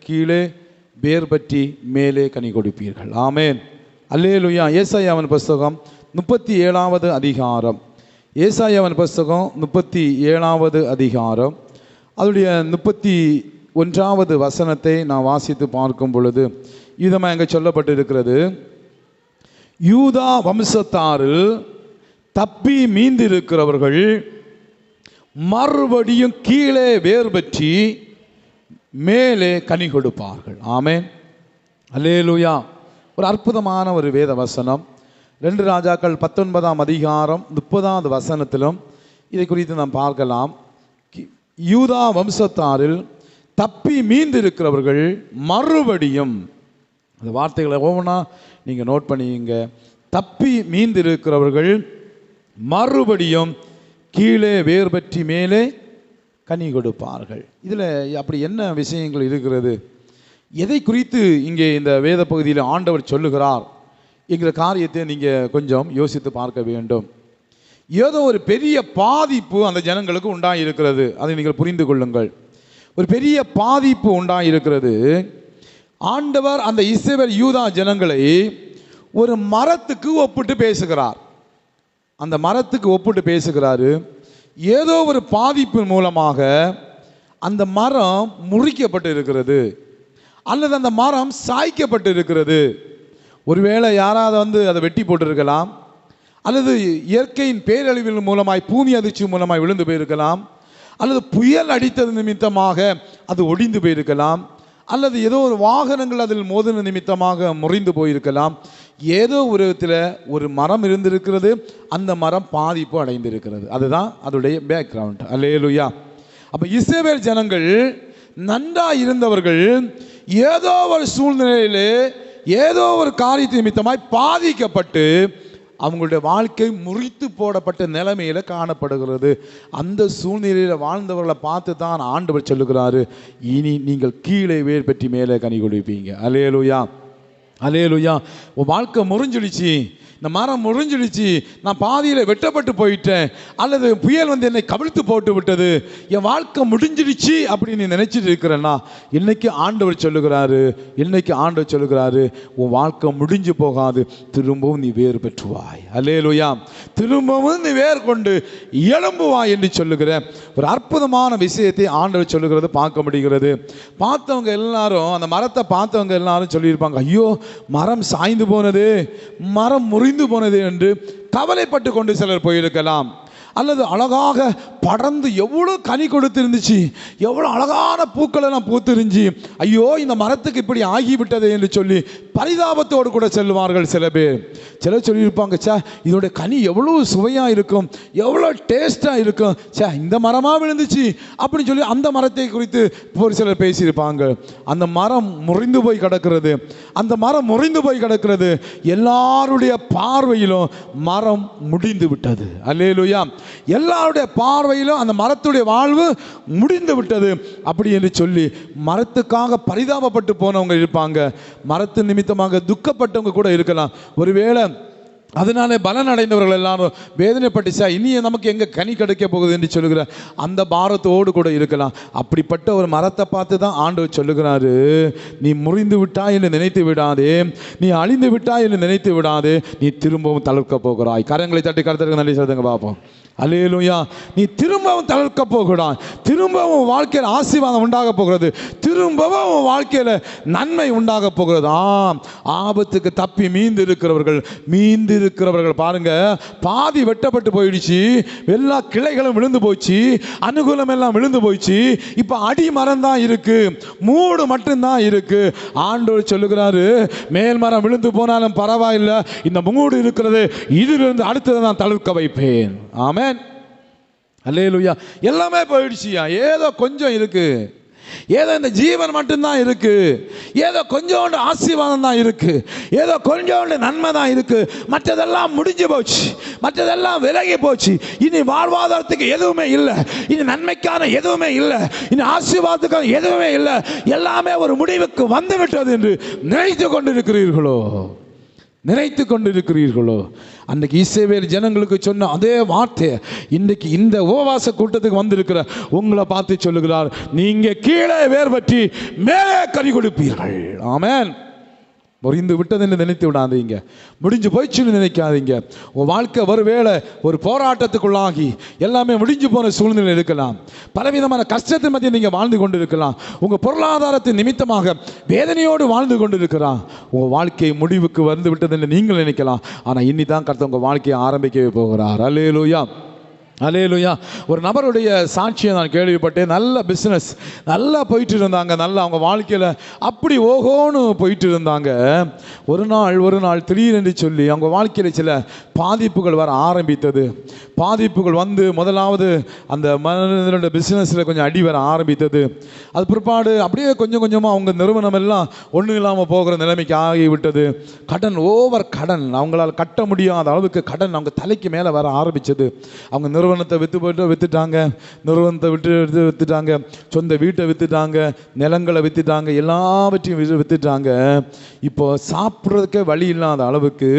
கீழே வேர் பற்றி மேலே கனி கொடுப்பீர்கள். ஆமேன். அல்லேலூயா. ஏசாயாவின் புஸ்தகம் 37வது அதிகாரம். ஏசாயாவின் புஸ்தகம் 37வது அதிகாரம் அதனுடைய 31வது வசனத்தை நான் வாசித்து பார்க்கும் பொழுது இதமாக இங்கே சொல்லப்பட்டிருக்கிறது. யூதா வம்சத்தாரில் தப்பி மீந்திருக்கிறவர்கள் மறுபடியும் கீழே வேர் பற்றி மேலே கனி கொடுப்பார்கள். ஆமேன். அல்லேலூயா. ஒரு அற்புதமான ஒரு வேத வசனம். 2 ராஜாக்கள் 19ஆம் அதிகாரம் 30வது வசனத்திலும் இதை குறித்து நாம் பார்க்கலாம். யூதா வம்சத்தாரில் தப்பி மீந்திருக்கிறவர்கள் மறுபடியும், அந்த வார்த்தைகளை ஒவ்வொன்றா நீங்கள் நோட் பண்ணிங்க. தப்பி மீந்திருக்கிறவர்கள் மறுபடியும் கீழே வேர் பற்றி மேலே கனி கொடுப்பார்கள். இதில் அப்படி என்ன விஷயங்கள் இருக்கிறது? எதை குறித்து இங்கே இந்த வேத பகுதியில் ஆண்டவர் சொல்லுகிறார் என்கிற காரியத்தை நீங்கள் கொஞ்சம் யோசித்து பார்க்க வேண்டும். ஏதோ ஒரு பெரிய பாதிப்பு அந்த ஜனங்களுக்கு உண்டாயிருக்கிறது. அதை நீங்கள் புரிந்து கொள்ளுங்கள். ஒரு பெரிய பாதிப்பு உண்டாயிருக்கிறது. ஆண்டவர் அந்த இஸ்ரவேல் யூதா ஜனங்களை ஒரு மரத்துக்கு ஒப்பிட்டு பேசுகிறார். அந்த மரத்துக்கு ஒப்பிட்டு பேசுகிறாரு. ஏதோ ஒரு பாதிப்பின் மூலமாக அந்த மரம் முறிக்கப்பட்டு இருக்கிறது, அல்லது அந்த மரம் சாய்க்கப்பட்டு இருக்கிறது. ஒருவேளை யாராவது அதை வெட்டி போட்டிருக்கலாம், அல்லது இயற்கையின் பேரழிவின் மூலமாய் பூமி அதிர்ச்சி மூலமாய் விழுந்து போயிருக்கலாம், அல்லது புயல் அடித்தது நிமித்தமாக அது ஒடிந்து போயிருக்கலாம், அல்லது ஏதோ ஒரு வாகனங்கள் அதில் மோதின நிமித்தமாக முறிந்து போயிருக்கலாம். ஏதோ ஒரு விதத்தில் ஒரு மரம் இருந்திருக்கிறது, அந்த மரம் பாதிப்பு அடைந்திருக்கிறது. அதுதான் அதோடைய பேக்ரவுண்ட். அல்லேலூயா. அப்போ இஸ்ரவேல் ஜனங்கள் நன்றாக இருந்தவர்கள் ஏதோ ஒரு சூழ்நிலையிலே ஏதோ ஒரு காரியத்தின் நிமித்தமாய் பாதிக்கப்பட்டு அவங்களுடைய வாழ்க்கை முறித்து போடப்பட்ட நிலைமையில காணப்படுகிறது. அந்த சூழ்நிலையில் வாழ்ந்தவர்களை பார்த்து தான் ஆண்டவர் சொல்லுகிறாரு, இனி நீங்கள் கீழே வேர் பற்றி மேலே கனி கொடுப்பீங்க. அல்லேலூயா. அல்லேலூயா. உன் வாழ்க்கை முறிஞ்சிடுச்சு, இந்த மரம் முறிஞ்சிடுச்சு, நான் பாதியில் வெட்டப்பட்டு போயிட்டேன், அல்லது புயல் என்னை கவிழ்த்து போட்டு விட்டது, என் வாழ்க்கை முடிஞ்சிடுச்சு அப்படின்னு நீ நினைச்சிட்டு இருக்கிறேன்னா, இன்னைக்கு ஆண்டவர் சொல்லுகிறாரு, உன் வாழ்க்கை முடிஞ்சு போகாது, திரும்பவும் நீ வேறு பெற்றுவாய். அல்லேலூயா. திரும்பவும் நீ வேறு கொண்டு எழும்புவாய் என்று சொல்லுகிற ஒரு அற்புதமான விஷயத்தை ஆண்டவர் சொல்லுகிறது பார்க்க முடிகிறது. பார்த்தவங்க எல்லாரும், அந்த மரத்தை பார்த்தவங்க எல்லாரும் சொல்லியிருப்பாங்க, ஐயோ மரம் சாய்ந்து போனது, மரம் முறிந்து போனது என்று கவலைப்பட்டு கொண்டு சிலர் போயிருக்கலாம். அல்லது அழகாக படர்ந்து எவ்வளோ கனி கொடுத்திருந்துச்சு, எவ்வளோ அழகான பூக்களை நான் பூத்திருந்துச்சு, ஐயோ இந்த மரத்துக்கு இப்படி ஆகிவிட்டது என்று சொல்லி பரிதாபத்தோடு கூட செல்வார்கள். சிலர் சொல்லியிருப்பாங்க, சே இதோட கனி எவ்வளோ சுவையாக இருக்கும், எவ்வளோ டேஸ்டாக இருக்கும், சே இந்த மரமாக விழுந்துச்சு அப்படின்னு சொல்லி அந்த மரத்தை குறித்து ஒரு சிலர் பேசியிருப்பாங்க. அந்த மரம் முறிந்து போய் கிடக்கிறது. எல்லாருடைய பார்வையிலும் மரம் முடிந்து விட்டது. அல்லேலூயா. எல்லாருடைய பார்வையிலும் அந்த மரத்துடைய வாழ்வு முடிந்து விட்டது அப்படி என்று சொல்லி மரத்துக்காக பரிதாபப்பட்டு போனவங்க இருப்பாங்க. மரத்து நிமித்தமாக துக்கப்பட்டவங்க கூட இருக்கலாம். ஒருவேளை அதனால பலன் அடைந்தவர்கள் எல்லாரும் வேதனைப்பட்டுச்சா இனி நமக்கு எங்கே கனி கிடைக்க போகுது என்று சொல்லுகிற அந்த பாரத்தோடு கூட இருக்கலாம். அப்படிப்பட்ட ஒரு மரத்தை பார்த்து தான் ஆண்டவர் சொல்லுகிறாரு, நீ முறிந்து விட்டாய் என்று நினைத்து விடாதே, நீ அழிந்து விட்டாய் என்று நினைத்து விடாதே, நீ திரும்பவும் தளர்க்க போகிறாய். கரங்களை தட்டி கருத்தருக்கு நன்றி சொல்லுங்க பார்ப்போம். அல்லேலூயா. நீ திரும்பவும் தளர்க்க போகிறாய், திரும்பவும் வாழ்க்கையில் ஆசீர்வாதம் உண்டாக போகிறது, திரும்பவும் வாழ்க்கையில் நன்மை உண்டாக போகிறது. ஆபத்துக்கு தப்பி மீந்திருக்கிறவர்கள் பாருங்க, பாதி வெட்டப்பட்டு போயிடுச்சு, எல்லா கிளைகளும் விழுந்து போச்சு, அனுகூலம் எல்லாம் விழுந்து போயிடுச்சு, இப்ப அடி மரம் தான் இருக்கு, மூடு மட்டும்தான் இருக்கு. ஆண்டவர் சொல்லுகிறாரு, மேல் மரம் விழுந்து போனாலும் பரவாயில்லை, இந்த மூடு இருக்கிறது, இதிலிருந்து அடுத்ததை நான் தளர்க்க வைப்பேன். ஆமென். அல்லேலூயா. எல்லாமே போயிடுச்சியா, ஏதோ கொஞ்சம் இருக்கு, ஏதோ இந்த ஜீவன் மட்டும்தான் இருக்கு, ஏதோ கொஞ்சோண்டு ஆசீர்வாதம் தான் இருக்கு, ஏதோ கொஞ்சோண்டு நன்மை தான் இருக்கு, மற்றதெல்லாம் முடிஞ்சு போச்சு, மற்றதெல்லாம் விலகி போச்சு, இனி வாழ்வாதாரத்துக்கு எதுவுமே இல்லை, இனி நன்மைக்கான எதுவுமே இல்லை, இனி ஆசீர்வாதத்துக்கான எதுவுமே இல்லை, எல்லாமே ஒரு முடிவுக்கு வந்து விட்டது என்று நினைத்து கொண்டிருக்கிறீர்களோ? நினைத்து கொண்டிருக்கிறீர்களோ, அன்றைக்கு இஸ்ரவேல் ஜனங்களுக்கு சொன்ன அதே வார்த்தை இன்றைக்கு இந்த உபவாச கூட்டத்துக்கு வந்திருக்கிற உங்களை பார்த்து சொல்லுகிறார், நீங்க கீழே வேர் பற்றி மேலே கனி கொடுப்பீர்கள். ஆமென். முறிந்து விட்டதுன்னு நினைத்து விடாதீங்க, முடிஞ்சு போயிடுச்சுன்னு நினைக்காதீங்க. உங்கள் வாழ்க்கை ஒருவேளை ஒரு போராட்டத்துக்குள்ளாகி எல்லாமே முடிஞ்சு போன சூழ்நிலை இருக்கலாம். பலவிதமான கஷ்டத்தின் மத்தியில் நீங்கள் வாழ்ந்து கொண்டு இருக்கலாம். உங்கள் பொருளாதாரத்தின் நிமித்தமாக வேதனையோடு வாழ்ந்து கொண்டு இருக்கலாம். உங்கள் வாழ்க்கை முடிவுக்கு வந்து விட்டதுன்னு நீங்கள் நினைக்கலாம். ஆனால் இன்னி தான் கர்த்தர் உங்கள் வாழ்க்கையை ஆரம்பிக்கவே போகிறார். அல்லேலூயா, அல்லேலூயா. ஒரு நபருடைய சாட்சியை நான் கேள்விப்பட்டேன். நல்ல பிஸ்னஸ், நல்லா போயிட்டு இருந்தாங்க, நல்லா அவங்க வாழ்க்கையில் அப்படி ஓகோன்னு போயிட்டு இருந்தாங்க. ஒரு நாள் திடீரென்று சொல்லி அவங்க வாழ்க்கையில் சில பாதிப்புகள் வர ஆரம்பித்தது. பாதிப்புகள் வந்து முதலாவது அந்த மனிதனோட பிஸ்னஸில் கொஞ்சம் அடி வர ஆரம்பித்தது. அது பிற்பாடு அப்படியே கொஞ்சம் கொஞ்சமாக அவங்க நிறுவனம் எல்லாம் ஒன்றும் இல்லாமல் போகிற நிலைமைக்கு ஆகிவிட்டது. கடன், ஓவர் கடன், அவங்களால் கட்ட முடியாத அளவுக்கு கடன் அவங்க தலைக்கு மேலே வர ஆரம்பித்தது. அவங்க நிறுவனத்தை விற்றுட்டாங்க, நிறுவனத்தை விற்றுட்டாங்க, சொந்த வீட்டை விற்றுட்டாங்க, நிலங்களை விற்றுட்டாங்க, எல்லாவற்றையும் விற்றுட்டாங்க. இப்போ சாப்பிட்றதுக்கே வழி இல்லாத அளவுக்கு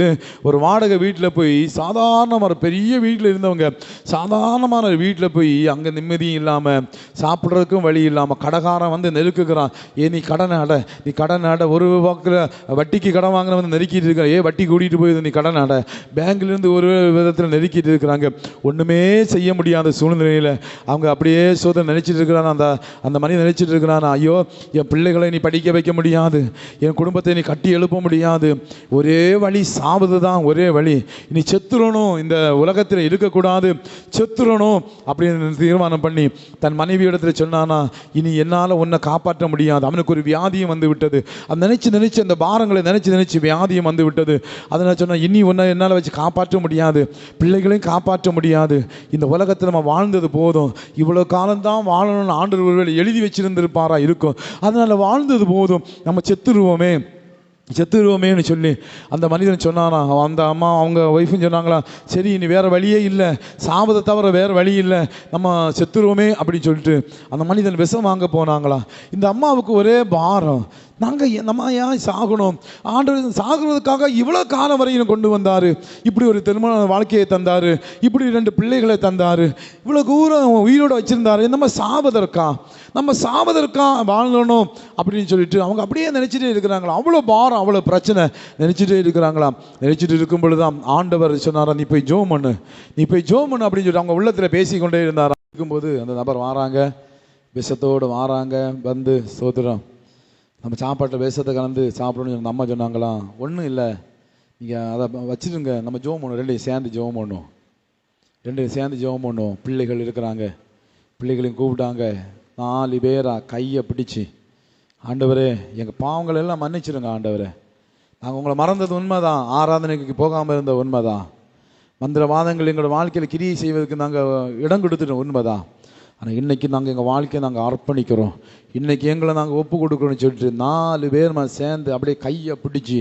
ஒரு வாடகை வீட்டில் போய், சாதாரண ஒரு பெரிய வீட்டில் இருந்தவங்க சாதாரணமான வீட்டில் போய் அங்கே நிம்மதியும் இல்லாமல் சாப்பிட்றதுக்கும் வழி இல்லாமல் கடைக்காரன் வந்து நெருக்குகிறான். நீ கடன் அடை, ஒரு வாக்கில் வட்டிக்கு கடன் வாங்கின வந்து நெருக்கிட்டு இருக்கிற, வட்டி கூட்டிகிட்டு போய் நீ கடன் அடை, பேங்க்லேருந்து ஒரு விதத்தில் நெருக்கிட்டு இருக்கிறாங்க. ஒன்றுமே செய்ய முடியாத சூழ்நிலையில் அவங்க அப்படியே சோதனை நினைச்சிட்டு இருக்கிறான். அந்த மனிதன் நினைச்சிட்டு இருக்கிறான், ஐயோ என் பிள்ளைகளை நீ படிக்க வைக்க முடியாது, என் குடும்பத்தை நீ கட்டி எழுப்ப முடியாது, ஒரே வழி சாவது தான் ஒரே வழி, இனி செத்துறணும், இந்த உலகத்தில் இருக்கக்கூடாது, செத்துறணும் அப்படின்னு தீர்மானம் பண்ணி தன் மனைவி இடத்துல சொன்னானா, இனி என்னால் உன்னை காப்பாற்ற முடியாது. அவனுக்கு ஒரு வியாதியும் வந்து விட்டது. அது நினைச்சு அந்த பாரங்களை நினைச்சு வியாதியும் வந்து விட்டது. அதனால் சொன்னா, இனி உன்னை என்னால் வச்சு காப்பாற்ற முடியாது, பிள்ளைகளையும் காப்பாற்ற முடியாது, இந்த உலகத்தில் நம்ம வாழ்ந்தது போதும், இவ்வளோ காலம்தான் வாழணும்னு ஆண்டவர் ஒருவேளை எழுதி வச்சிருந்திருப்பாரா இருக்கும், அதனால் வாழ்ந்தது போதும், நம்ம செத்துருவோமேன்னு சொல்லி அந்த மனிதன் சொன்னானா. அந்த அம்மா அவங்க ஒய்ஃபும் சொன்னாங்களா, சரி இனி வேறு வழியே இல்லை, சாவதை தவிர வேறு வழி இல்லை, நம்ம செத்துருவோமே அப்படின்னு சொல்லிட்டு அந்த மனிதன் விஷம் வாங்க போனாங்களா. இந்த அம்மாவுக்கு ஒரே பாரம், நம்ம ஏன் சாகணும், ஆண்டவர் சாகுறதுக்காக இவ்வளோ காலம் வரையும் கொண்டு வந்தார், இப்படி ஒரு திருமண வாழ்க்கையை தந்தார், இப்படி 2 பிள்ளைகளை தந்தார், இவ்வளோ தூரம் உயிரோடு வச்சுருந்தார், நம்ம சாவதற்கா வாழணும் அப்படின்னு சொல்லிட்டு அவங்க அப்படியே நினச்சிட்டே இருக்கிறாங்களா. அவ்வளோ பாரம், அவ்வளோ பிரச்சனை நினச்சிட்டே இருக்கிறாங்களாம். நினச்சிட்டு இருக்கும் பொழுதுதான் ஆண்டவர் சொன்னாரா, நீ போய் ஜோம் பண்ணு அப்படின்னு சொல்லிட்டு அவங்க உள்ளத்தில் பேசிக்கொண்டே இருந்தாரா. இருக்கும்போது அந்த நபர் வாராங்க, விஷத்தோடு வாராங்க, வந்து சோதரம் நம்ம சாப்பாட்டில் விஷத்தை கலந்து சாப்பிடணும்னு அந்த அம்மா சொன்னாங்களாம். ஒன்றும் இல்லை, நீங்கள் அதை வச்சுருங்க, நம்ம ஜோம் பண்ணுவோம், 2 சேர்ந்து ஜோம் பண்ணுவோம். பிள்ளைகள் இருக்கிறாங்க, பிள்ளைகளையும் கூப்பிட்டாங்க, 4 பேரா கையை பிடிச்சி, ஆண்டவரே எங்கள் பாவங்கள் எல்லாம் மன்னிச்சிருங்க ஆண்டவரே, நாங்கள் உங்களை மறந்தது உண்மைதான், ஆராதனைக்கு போகாமல் இருந்த உண்மைதான், மந்திரவாதங்கள் எங்களோட வாழ்க்கையில் கிரியை செய்வதற்கு நாங்கள் இடம் கொடுத்துட்டோம் உண்மைதான், ஆனால் இன்றைக்கி நாங்கள் எங்கள் வாழ்க்கையை நாங்கள் அர்ப்பணிக்கிறோம், இன்றைக்கி எங்களை நாங்கள் ஒப்பு கொடுக்குறோன்னு சொல்லிட்டு 4 பேர் சேர்ந்து அப்படியே கையை பிடிச்சி,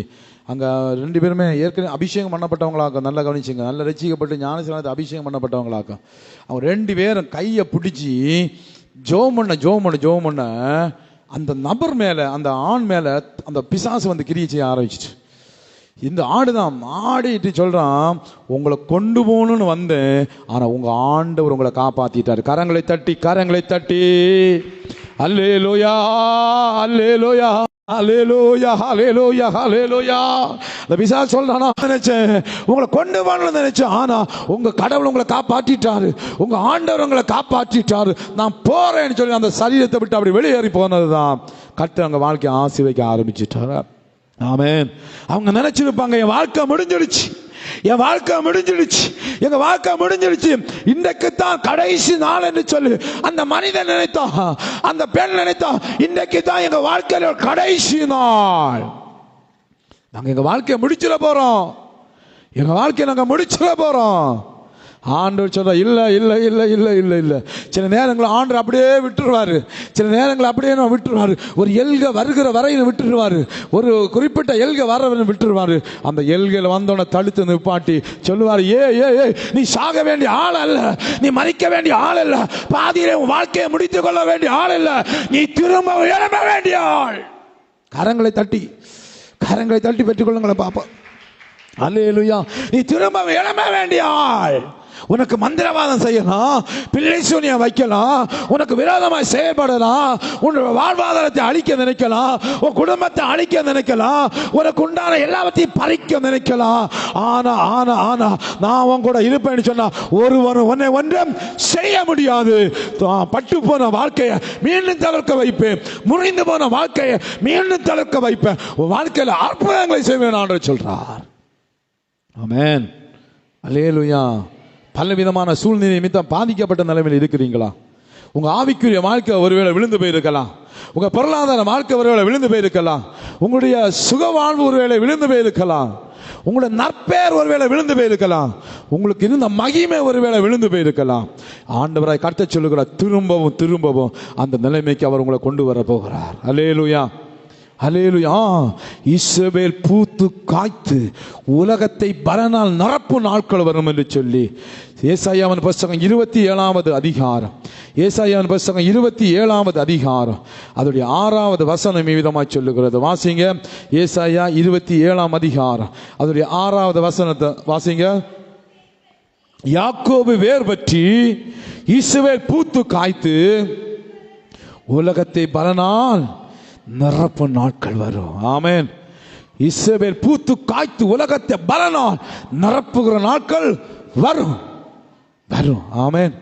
அங்கே 2 பேருமே ஏற்கனவே அபிஷேகம் பண்ணப்பட்டவங்களாக்கும், நல்லா கவனிச்சுங்க, நல்லா ரசிக்கப்பட்டு ஞானஸ்நானத்தை அபிஷேகம் பண்ணப்பட்டவங்களாக்கும், அவங்க 2 பேரும் கையை பிடிச்சி ஜோம் பண்ண அந்த நபர் மேலே, அந்த ஆண் மேலே அந்த பிசாசு வந்து கிரியை செய்ய ஆரம்பிச்சிட்டு, இந்த ஆடுதான் ஆடிட்டு சொல்கிறான், உங்களை கொண்டு போகணுன்னு வந்தேன், ஆனால் உங்கள் ஆண்டவர் உங்களை காப்பாற்றிட்டார். கரங்களை தட்டி அல்லேலூயா அல்லேலூயா அல்லேலூயா அல்லேலூயா அல்லேலூயா. அந்த பிசாசு சொல்றானா, நினைச்சேன் உங்களை கொண்டு வரணும்னு நினைச்சேன், ஆனா உங்க கடவுள் உங்களை காப்பாற்றிட்டாரு, உங்க ஆண்டவர் உங்களை காப்பாற்றிட்டாரு, நான் போறேன்னு சொல்லி அந்த சரீரத்தை விட்டு அப்படி வெளியேறி போனதுதான் கர்த்தர் அவங்க வாழ்க்கையை ஆசீர்வதிக்க ஆரம்பிச்சுட்டாரு. ஆமென். அவங்க நினைச்சிருப்பாங்க, என் வாழ்க்கை முடிஞ்சிடுச்சு, இன்றைக்குத்தான் கடைசி நாள் என்று சொல்லி அந்த மனிதன் நினைத்தா, அந்த பெண் நினைத்தா, இன்றைக்கு தான் எங்க வாழ்க்கையில கடைசி நாள், நாங்க எங்க வாழ்க்கையை முடிச்சிட போறோம். ஆண்டவர் சொல்ற, இல்ல. சில நேரங்கள் ஆண்டவர் அப்படியே விட்டுருவாரு, ஒரு எல்கை வருகிற வரையும் விட்டுருவாரு, ஒரு குறிப்பிட்ட எல்கை வர விட்டுருவாரு. அந்த எல்கையில் வந்தோட தடுத்து நிப்பாட்டி சொல்லுவாரு, ஏ நீ சாக வேண்டிய ஆள் அல்ல, நீ மறிக்க வேண்டிய ஆள் அல்ல, பாதியிலே உன் வாழ்க்கையை முடித்துக் கொள்ள வேண்டிய ஆள் அல்ல, நீ திரும்ப எழும்ப வேண்டிய ஆள். கரங்களை தட்டி பெற்றுக்கொள்ளுங்களேன் பாப்பா. அல்லேலூயா. நீ திரும்ப எழும்ப வேண்டிய ஆள். உனக்கு மந்திரவாதம் செய்யலாம், பிள்ளை சூனியம் வைக்கலாம், உனக்கு விரோதமாய் செயல்படலாம், உன்னோட வாழ்வாதாரத்தை அழிக்க நினைக்கலாம், உன் குடும்பத்தை அழிக்க நினைக்கலாம், உனக்கு உண்டான எல்லாத்தையும் பறிக்க நினைக்கலாம். ஆனா ஆனா ஆனா நான் உன் கூட இருப்பேன்னு சொன்னா ஒருவரும் உன்னை ஒன்றும் செய்ய முடியாது. பட்டு போன வாழ்க்கையை மீண்டும் தளர்க்க வைப்பேன், முறிந்து போன வாழ்க்கையை மீண்டும் தளர்க்க வைப்பேன், உன் வாழ்க்கையில் அற்புதங்களை செய்வேன் என்று சொல்றார். ஆமென். அல்லேலூயா. பலவிதமான சூழ்நிலை நிமித்தம் பாதிக்கப்பட்ட நிலைமையில் இருக்கிறீங்களா? உங்க ஆவிக்குரிய வாழ்க்கை ஒருவேளை விழுந்து போயிருக்கலாம், உங்க பொருளாதார வாழ்க்கை ஒருவேளை விழுந்து போயிருக்கலாம், உங்களுடைய சுக வாழ்வு ஒருவேளை விழுந்து போயிருக்கலாம், உங்களுடைய நற்பெயர் ஒருவேளை விழுந்து போயிருக்கலாம், உங்களுக்கு இருந்த மகிமை ஒருவேளை விழுந்து போயிருக்கலாம். ஆண்டவராய் கர்த்தர் சொல்லுகிறார், திரும்பவும் திரும்பவும் அந்த நிலைமைக்கு அவர் உங்களை கொண்டு வர போகிறார். அல்லேலூயா. அல்லேலூயா. இஸ்ரவேல் பூத்து காய்த்து உலகத்தை பலனால் நிரப்பு நாட்கள் வரும் என்று சொல்லி ஏசாயாவின் புத்தகம் 27வது அதிகாரம், ஏசாயாவின் புத்தகம் 27வது அதிகாரம் அதோடைய 6வது வசனம் விதமாய் சொல்லுகிறது. வாசிங்க. ஏசாயா 27ஆம் அதிகாரம் அதோடைய 6வது வசனத்தை வாசிங்க. யாக்கோபு வேர் பற்றி இஸ்ரவேல் பூத்து காய்த்து உலகத்தை பலனால் நிரப்பு நாட்கள் வரும். ஆமென். இஸ்ரவேல் பூத்து காய்த்து உலகத்தை பலனால் நிரப்புகிற நாட்கள் வரும் வரும். ஆமென்.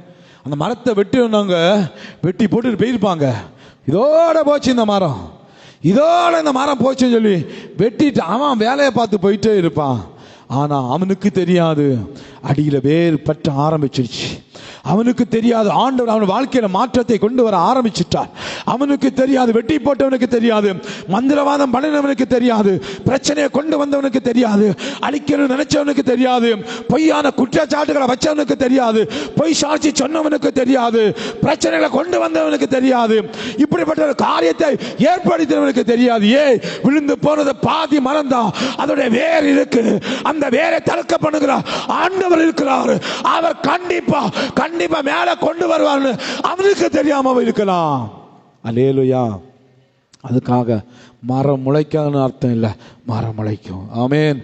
அந்த மரத்தை வெட்டி போட்டு போயிருப்பாங்க, இதோட போச்சு இந்த மரம், இதோட இந்த மரம் போச்சுன்னு சொல்லி வெட்டிட்டு அவன் வேலையை பார்த்து போயிட்டே இருப்பான். ஆனா அவனுக்கு தெரியாது அடியில வேர் பற்ற ஆரம்பிச்சிருச்சு. அவனுக்கு தெரியாது ஆண்டவர் அவன் வாழ்க்கையில மாற்றத்தை கொண்டு வர ஆரம்பிச்சிட்டார். அவனுக்கு தெரியாது, வெட்டி போட்டவனுக்கு தெரியாது, மந்திரவாதம் பண்ணினவனுக்கு தெரியாது, பிரச்சனையை கொண்டு வந்தவனுக்கு தெரியாது, அழிக்கணும்னு நினைச்சவனுக்கு தெரியாது, பொய்யான குற்றச்சாட்டுகளை வச்சவனுக்கு தெரியாது, பொய் சாட்சி சொன்னவனுக்கு தெரியாது, பிரச்சனைகளை கொண்டு வந்தவனுக்கு தெரியாது, இப்படிப்பட்ட ஒரு காரியத்தை ஏற்படுத்தினவனுக்கு தெரியாது. விழுந்து போனது பாதி மறந்தா அதோட வேர் இருக்கு. அந்த வேரை தடுக்க பண்ணுகிறார் ஆண்டவர் இருக்கிறார். அவர் கண்டிப்பா கண்டிப்பா மேல கொண்டு வருவார். அவனுக்கு தெரியாம இருக்கலாம். அல்லேலூயா. அதுக்காக மரம் முளைக்காதுன்னு அர்த்தம் இல்லை, மரம் முளைக்கும். ஆமென்.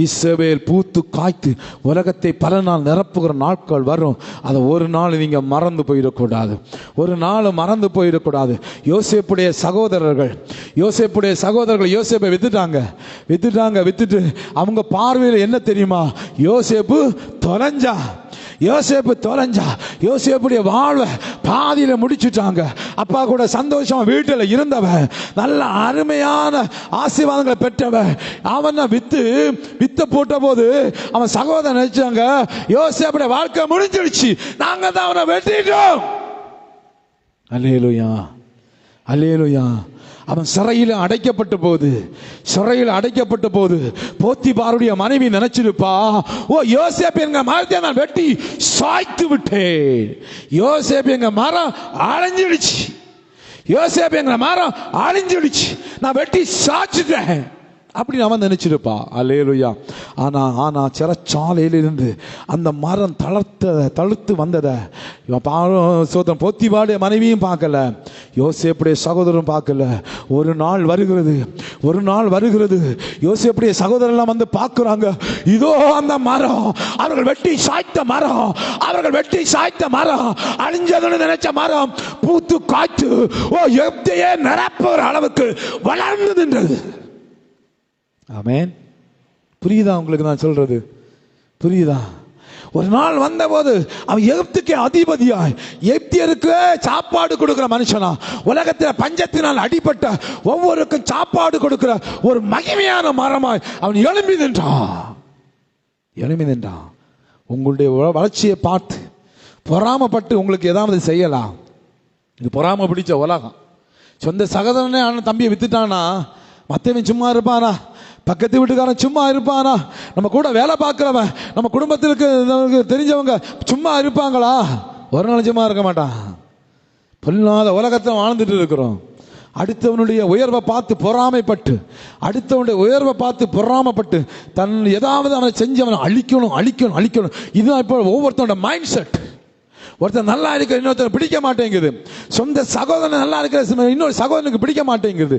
இஸ்ரவேல் பூத்து காய்த்து உலகத்தை பல நாள் நிரப்புகிற நாட்கள் வரும். அதை ஒரு நாள் நீங்க மறந்து போயிடக்கூடாது, ஒரு நாள் மறந்து போயிடக்கூடாது. யோசேப்புடைய சகோதரர்கள் யோசேப்பை வித்துட்டு அவங்க பார்வையில் என்ன தெரியுமா? யோசேப்பு தொலைஞ்சா, யோசேப்புடைய வாழ்வை பாதியில முடிச்சுட்டாங்க. அப்பா கூட சந்தோஷமா வீட்டில் இருந்தவன், நல்ல அருமையான ஆசீர்வாதங்களை பெற்றவன், அவனை வித்த போட்ட போது அவன் சகோதரன் நினைச்சாங்க யோசேப்புடைய வாழ்க்கை முடிஞ்சிடுச்சு, நாங்க தான் அவனை வெட்டிட்டோம். அல்லேலூயா. அல்லேலூயா. அவன் சிறையில் அடைக்கப்பட்ட போது போத்திபாருடைய மனைவி நினைச்சிருப்பா, ஓ யோசேப்பு எங்க மரத்தை நான் வெட்டி சாய்த்து விட்டேன், யோசேப்பு எங்க மரம் அழிஞ்சிடுச்சு, நான் வெட்டி சாய்ச்சிட்டேன் அப்படின்னு அவன் நினைச்சிருப்பா. அல்லேலூயா. ஆனா சிறைச்சாலையிலிருந்து அந்த மரம் தழுத்து வந்ததை போத்திபாருடைய மனைவியும் பார்க்கல, யோசேப்புடைய சகோதரரும் பார்க்கல. ஒரு நாள் வருகிறது, யோசேப்புடைய சகோதரர் வந்து பார்க்கிறாங்க, இதோ அந்த மரம், அவர்கள் வெட்டி சாய்த்த மரம் அழிஞ்சதுன்னு நினைச்ச மரம் பூத்து காய்த்து எப்தையே நிரப்புற அளவுக்கு வளர்ந்து நின்றது. ஆமென். புரியுதா உங்களுக்கு நான் சொல்றது? புரியுதா? ஒரு நாள் வந்தபோது அவன் எகிப்துக்கு அதிபதியாய், எகிப்தியருக்கு சாப்பாடு கொடுக்கிற மனுஷனா, உலகத்தில் பஞ்சத்தினால் அடிபட்ட ஒவ்வொருக்கும் சாப்பாடு கொடுக்கிற ஒரு மகிமையான மரமாய் அவன் எழும்பி நின்றான். உங்களுடைய வளர்ச்சியை பார்த்து பொறாமப்பட்டு உங்களுக்கு ஏதாவது செய்யலாம். இது பொறாம பிடிச்ச உலகம். சொந்த சகோதரனே அவன் தம்பியை வித்துட்டானா மற்றவன் சும்மா இருப்பானா? பக்கத்து வீட்டுக்காரன் சும்மா இருப்பானா? நம்ம கூட வேலை பார்க்கிறவன், நம்ம குடும்பத்திற்கு தெரிஞ்சவங்க சும்மா இருப்பாங்களா? ஒரு நாள் சும்மா இருக்க மாட்டான். பொல்லாத உலகத்தை வாழ்ந்துட்டு இருக்கிறோம். அடுத்தவனுடைய உயர்வை பார்த்து பொறாமைப்பட்டு தன் ஏதாவது அவனை செஞ்சு அவனை அழிக்கணும். இதுதான் இப்போ ஒவ்வொருத்தனோட மைண்ட் செட். ஒருத்தர் நல்லா இருக்கிற இன்னொருத்தர் பிடிக்க மாட்டேங்குது. சொந்த சகோதரன் நல்லா இருக்கிற இன்னொரு சகோதரனுக்கு பிடிக்க மாட்டேங்குது.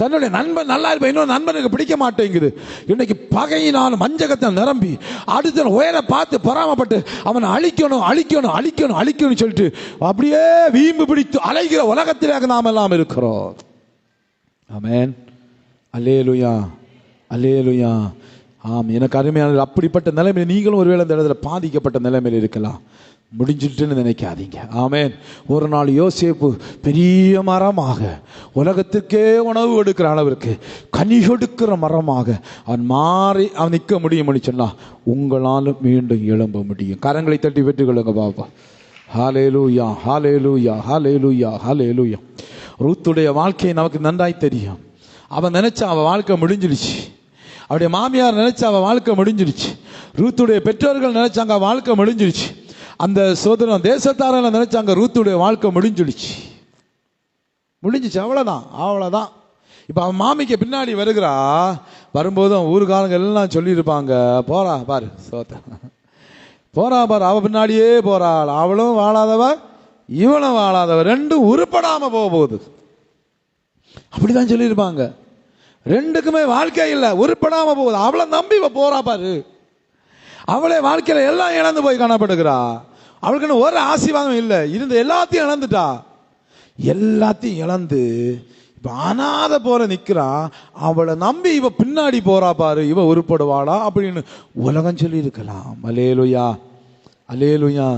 தன்னுடைய நண்பன் நல்லா இருப்ப இன்னொரு நண்பனுக்கு பிடிக்க மாட்டேங்குது. இன்னைக்கு பகையினால் மஞ்சகத்தை நிரம்பி அடுத்த உயர பார்த்து பொறாமப்பட்டு அவனை அழிக்கணும் அழிக்கணும் அழிக்கணும் அழிக்கணும் சொல்லிட்டு அப்படியே வீம்பு பிடித்து அலைகிற உலகத்திலே நாம் எல்லாம் இருக்கிறோம். ஆமென். அல்லேலூயா, அல்லேலூயா. ஆம், எனக்கு அருமையான அப்படிப்பட்ட நிலைமையில் நீங்களும் ஒருவேளை இந்த இடத்துல பாதிக்கப்பட்ட நிலைமையில் இருக்கலாம். முடிஞ்சிட்டுன்னு நினைக்காதீங்க. ஆமென். ஒரு நாள் யோசேப்பு பெரிய மரமாக, உலகத்திற்கே உணவு கொடுக்கிற அளவிற்கு கனி கொடுக்கிற மரமாக அவன் நிற்க முடியும்னு சொன்னா உங்களால் மீண்டும் எழும்ப முடியும். கரங்களை தட்டி பெற்றுக்கொள்ளுங்க பாப்பா. ஹல்லேலூயா, ஹல்லேலூயா, ஹல்லேலூயா, ஹல்லேலூயா. ரூத்துடைய வாழ்க்கையை நமக்கு நன்றாய் தெரியும். அவன் நினைச்சா அவன் வாழ்க்கை முடிஞ்சிடுச்சு. அவருடைய மாமியார் நினைச்சா அவன் வாழ்க்கை முடிஞ்சிடுச்சு. ரூத்துடைய பெற்றோர்கள் நினைச்சாங்க வாழ்க்கை முடிஞ்சிடுச்சு. அந்த சோதரன் தேசத்தாரெல்லாம் நினைச்சாங்க ரூத்துடைய வாழ்க்கை முடிஞ்சிடுச்சு. அவ்வளோதான், அவ்வளோதான். இப்போ அவன் மாமிக்கு பின்னாடி வருகிறா. வரும்போதும் ஊருக்காரங்க எல்லாம் சொல்லியிருப்பாங்க, போறா பாரு சோத்த, போறா பாரு, அவ பின்னாடியே போறாள், அவளும் வாழாதவ இவளும் வாழாதவ, ரெண்டும் உருப்படாம போகுது. அப்படிதான் சொல்லியிருப்பாங்க. ரெண்டுக்குமே வாழ்க்கை இல்லை, உருப்படாம போகுது. அவளை நம்பி போறா பாரு. அவளே வாழ்க்கையில எல்லாம் இழந்து போய் காணப்படுகிறா. அவளுக்குன்னு ஒரு ஆசீர்வாதம் இல்லை, இருந்த எல்லாத்தையும் இழந்துட்டா. எல்லாத்தையும் இழந்து இப்ப அனாதை போற நிக்கிறா. அவளை நம்பி இவ பின்னாடி போறா பாரு, இவ உருப்படுவாளா அப்படின்னு உலகம் சொல்லி இருக்கலாம். அல்லேலூயா, அல்லேலூயா.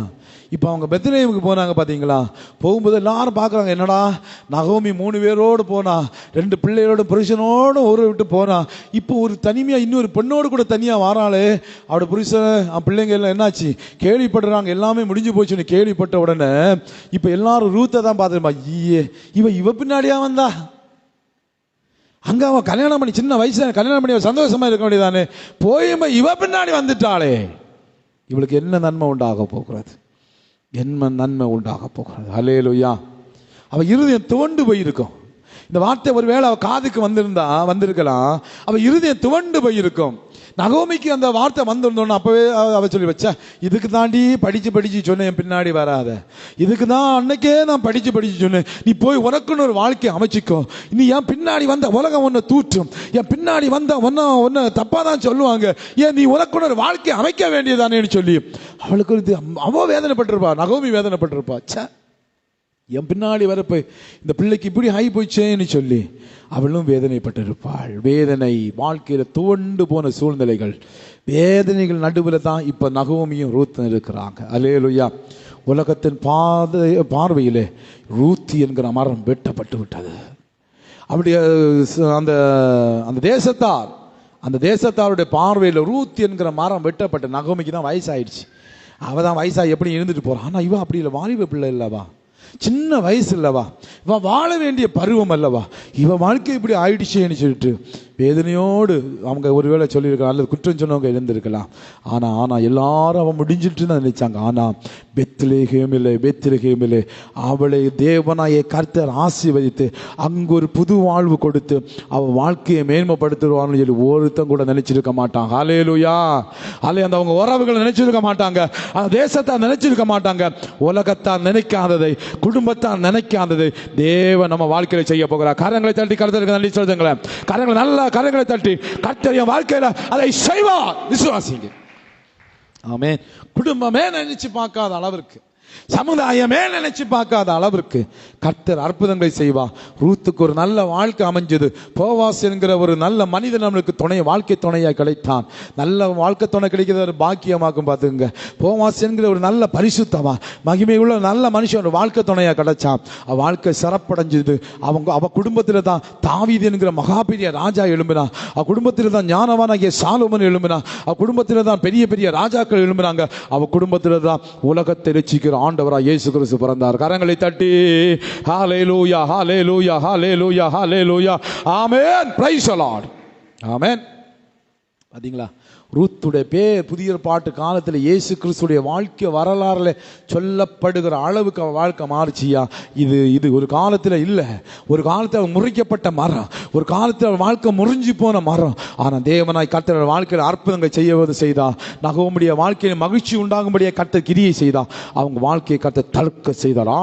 இப்போ அவங்க பெத்லகேமுக்கு போனாங்க பார்த்தீங்களா? போகும்போது எல்லாரும் பார்க்குறாங்க, என்னடா நகோமி 3 பேரோடு போனா, 2 பிள்ளைகளோட புருஷனோடு ஒரு விட்டு போனா, இப்போ ஒரு தனிமையாக இன்னொரு பெண்ணோடு கூட தனியாக வாராளே. அவட புருஷன் பிள்ளைங்க எல்லாம் என்னாச்சு கேள்விப்படுறாங்க, எல்லாமே முடிஞ்சு போச்சுன்னு கேள்விப்பட்ட உடனே இப்போ எல்லாரும் ரூத்தை தான் பார்த்துருப்பா. இவ பின்னாடியா வந்தா? அங்கே அவன் கல்யாணம் பண்ணி சின்ன வயசுல கல்யாணம் பண்ணி சந்தோஷமா இருக்க வேண்டியதானே, போய் இவ பின்னாடி வந்துட்டாளே. இவளுக்கு என்ன நன்மை உண்டாக போகிறது? என்ன நன்மை உண்டாக போகிறது? அல்லேலூயா. அவ இருதயம் துவண்டு போயிருக்கும். இந்த வார்த்தை ஒருவேளை அவ காதுக்கு வந்திருக்கலாம். அவ இருதயம் துவண்டு போயிருக்கும். நகோமிக்கு அந்த வார்த்தை வந்திருந்தோன்னு அப்பவே அவ சொல்லி வச்சா, இதுக்கு தாண்டி படிச்சு சொன்னேன், என் பின்னாடி வராத. இதுக்கு தான் அன்னைக்கே நான் படிச்சு சொன்னேன், நீ போய் உனக்குன்னு ஒரு வாழ்க்கையை அமைச்சிக்கோ. நீ என் பின்னாடி வந்த உலகம் ஒன்ன தூற்றும், என் பின்னாடி வந்த ஒன்ன தப்பா தான் சொல்லுவாங்க, ஏன் நீ உனக்குன்னு ஒரு வாழ்க்கையை அமைக்க வேண்டியதானேன்னு சொல்லி அவளுக்கு அவ வேதனைப்பட்டிருப்பா. நகோமி வேதனைப்பட்டிருப்பா. சே, என் பின்னாடி வரப்போ இந்த பிள்ளைக்கு இப்படி ஆகி போயிச்சேன்னு சொல்லி அவளும் வேதனைப்பட்டிருப்பாள். வேதனை, வாழ்க்கையில் துவண்டு போன சூழ்நிலைகள், வேதனைகள் நடுவில் தான் இப்போ நகோமியும் ரூத்தும் இருக்கிறாங்க. அல்லேலூயா. உலகத்தின் பார்வையிலே ரூத் என்கிற மரம் வெட்டப்பட்டு விட்டது. அப்படி அந்த தேசத்தாருடைய பார்வையில் ரூத் என்கிற மரம் வெட்டப்பட்டு, நகோமிக்கு தான் வயசாயிடுச்சு. அவள் தான் வயசாகி எப்படி இருந்துட்டு போகிறான். ஆனால் இவன் அப்படி இல்லை, வாலிப பிள்ளை இல்லவா, சின்ன வயசு இல்லவா, இவ வாழ வேண்டிய பருவம் அல்லவா, இவ வாழ்க்கை இப்படி ஆயிடுச்சேன்னு சொல்லிட்டு வேதனையோடு அவங்க ஒருவேளை சொல்லியிருக்கலாம், அல்லது குற்றம் சொன்னவங்க எழுந்திருக்கலாம். ஆனால் எல்லாரும் அவன் முடிஞ்சிட்டுன்னு நினைச்சாங்க. ஆனால் பெத்லகேமிலே அவளை தேவனாய கர்த்தர் ஆசீர்வதித்து அங்கு ஒரு புது வாழ்வு கொடுத்து அவள் வாழ்க்கையை மேன்மைப்படுத்துவான்னு சொல்லி ஒருத்தன் கூட நினைச்சிருக்க மாட்டாங்க. ஹல்லேலூயா. அந்த அவங்க உறவுகளை நினைச்சிருக்க மாட்டாங்க, அந்த தேசத்தை நினைச்சிருக்க மாட்டாங்க. உலகத்தான் நினைக்காததை, குடும்பத்தான் நினைக்காததை தேவன் நம்ம வாழ்க்கையில செய்ய போகிறார். கரங்களை தட்டி கர்த்தருக்கு நன்றி சொல்லுங்களேன். கரங்களை தட்டி கர்த்தர் என் வாழ்க்கையில அதை செய்வார், விசுவாசிங்க. ஆமென். குடும்பமே நினைச்சு பார்க்காத அளவிற்கு, சமுதாயமே நினைச்சு பார்க்காத அளவிற்கு கர்த்தர் அற்புதங்களை செய்வா. ரூத்துக்கு ஒரு நல்ல வாழ்க்கை அமைஞ்சது. போவாஸ் என்கிற ஒரு நல்ல மனிதன் நம்மளுக்கு வாழ்க்கை துணையாக கிடைத்தான். நல்ல வாழ்க்கை துணை கிடைக்கிறது ஒரு பாக்கியமாக்கும். பார்த்துங்க, போவாஸ் என்கிற ஒரு நல்ல பரிசுத்தமா மகிமை உள்ள நல்ல மனுஷன் ஒரு வாழ்க்கை துணையாக கிடைச்சான். வாழ்க்கை சிறப்படைஞ்சது. அவ குடும்பத்தில் தான் தாவீது என்கிற மகாபெரிய ராஜா எழும்பினா. அவ குடும்பத்தில் தான் ஞானவானாகிய சாலோமன் எழும்பினா. அவ குடும்பத்தில் தான் பெரிய பெரிய ராஜாக்கள் எழும்பினாங்க. அவ குடும்பத்தில் தான் உலகத்தை ரட்சிக்கிற ஆண்டவராய் இயேசு கிறிஸ்து பிறந்தார். கரங்களை தட்டி ஹல்லேலூயா, ஹல்லேலூயா, ஹல்லேலூயா, ஹல்லேலூயா. ஆமென். Praise the Lord. ஆமென். பார்த்தீங்களா? ரூத்துடைய புதிய பாட்டு காலத்தில் இயேசு கிறிஸ்துடைய வாழ்க்கை வரலாறுல சொல்லப்படுகிற அளவுக்கு அவன் வாழ்க்கை மாறிச்சியா. இது ஒரு காலத்தில் இல்லை, ஒரு காலத்தில் அவன் முறிக்கப்பட்ட மரம், ஒரு காலத்தில் அவன் வாழ்க்கை முறிஞ்சு போன மரம். ஆனால் தேவனாய் கர்த்தர் வாழ்க்கையில் அற்புதங்கள் செய்வது செய்தா, நகோமுடைய வாழ்க்கையில் மகிழ்ச்சி உண்டாகும்படியே கர்த்தர் கிரியை செய்தா, அவங்க வாழ்க்கையை கர்த்தர் தடுக்க செய்தாரா.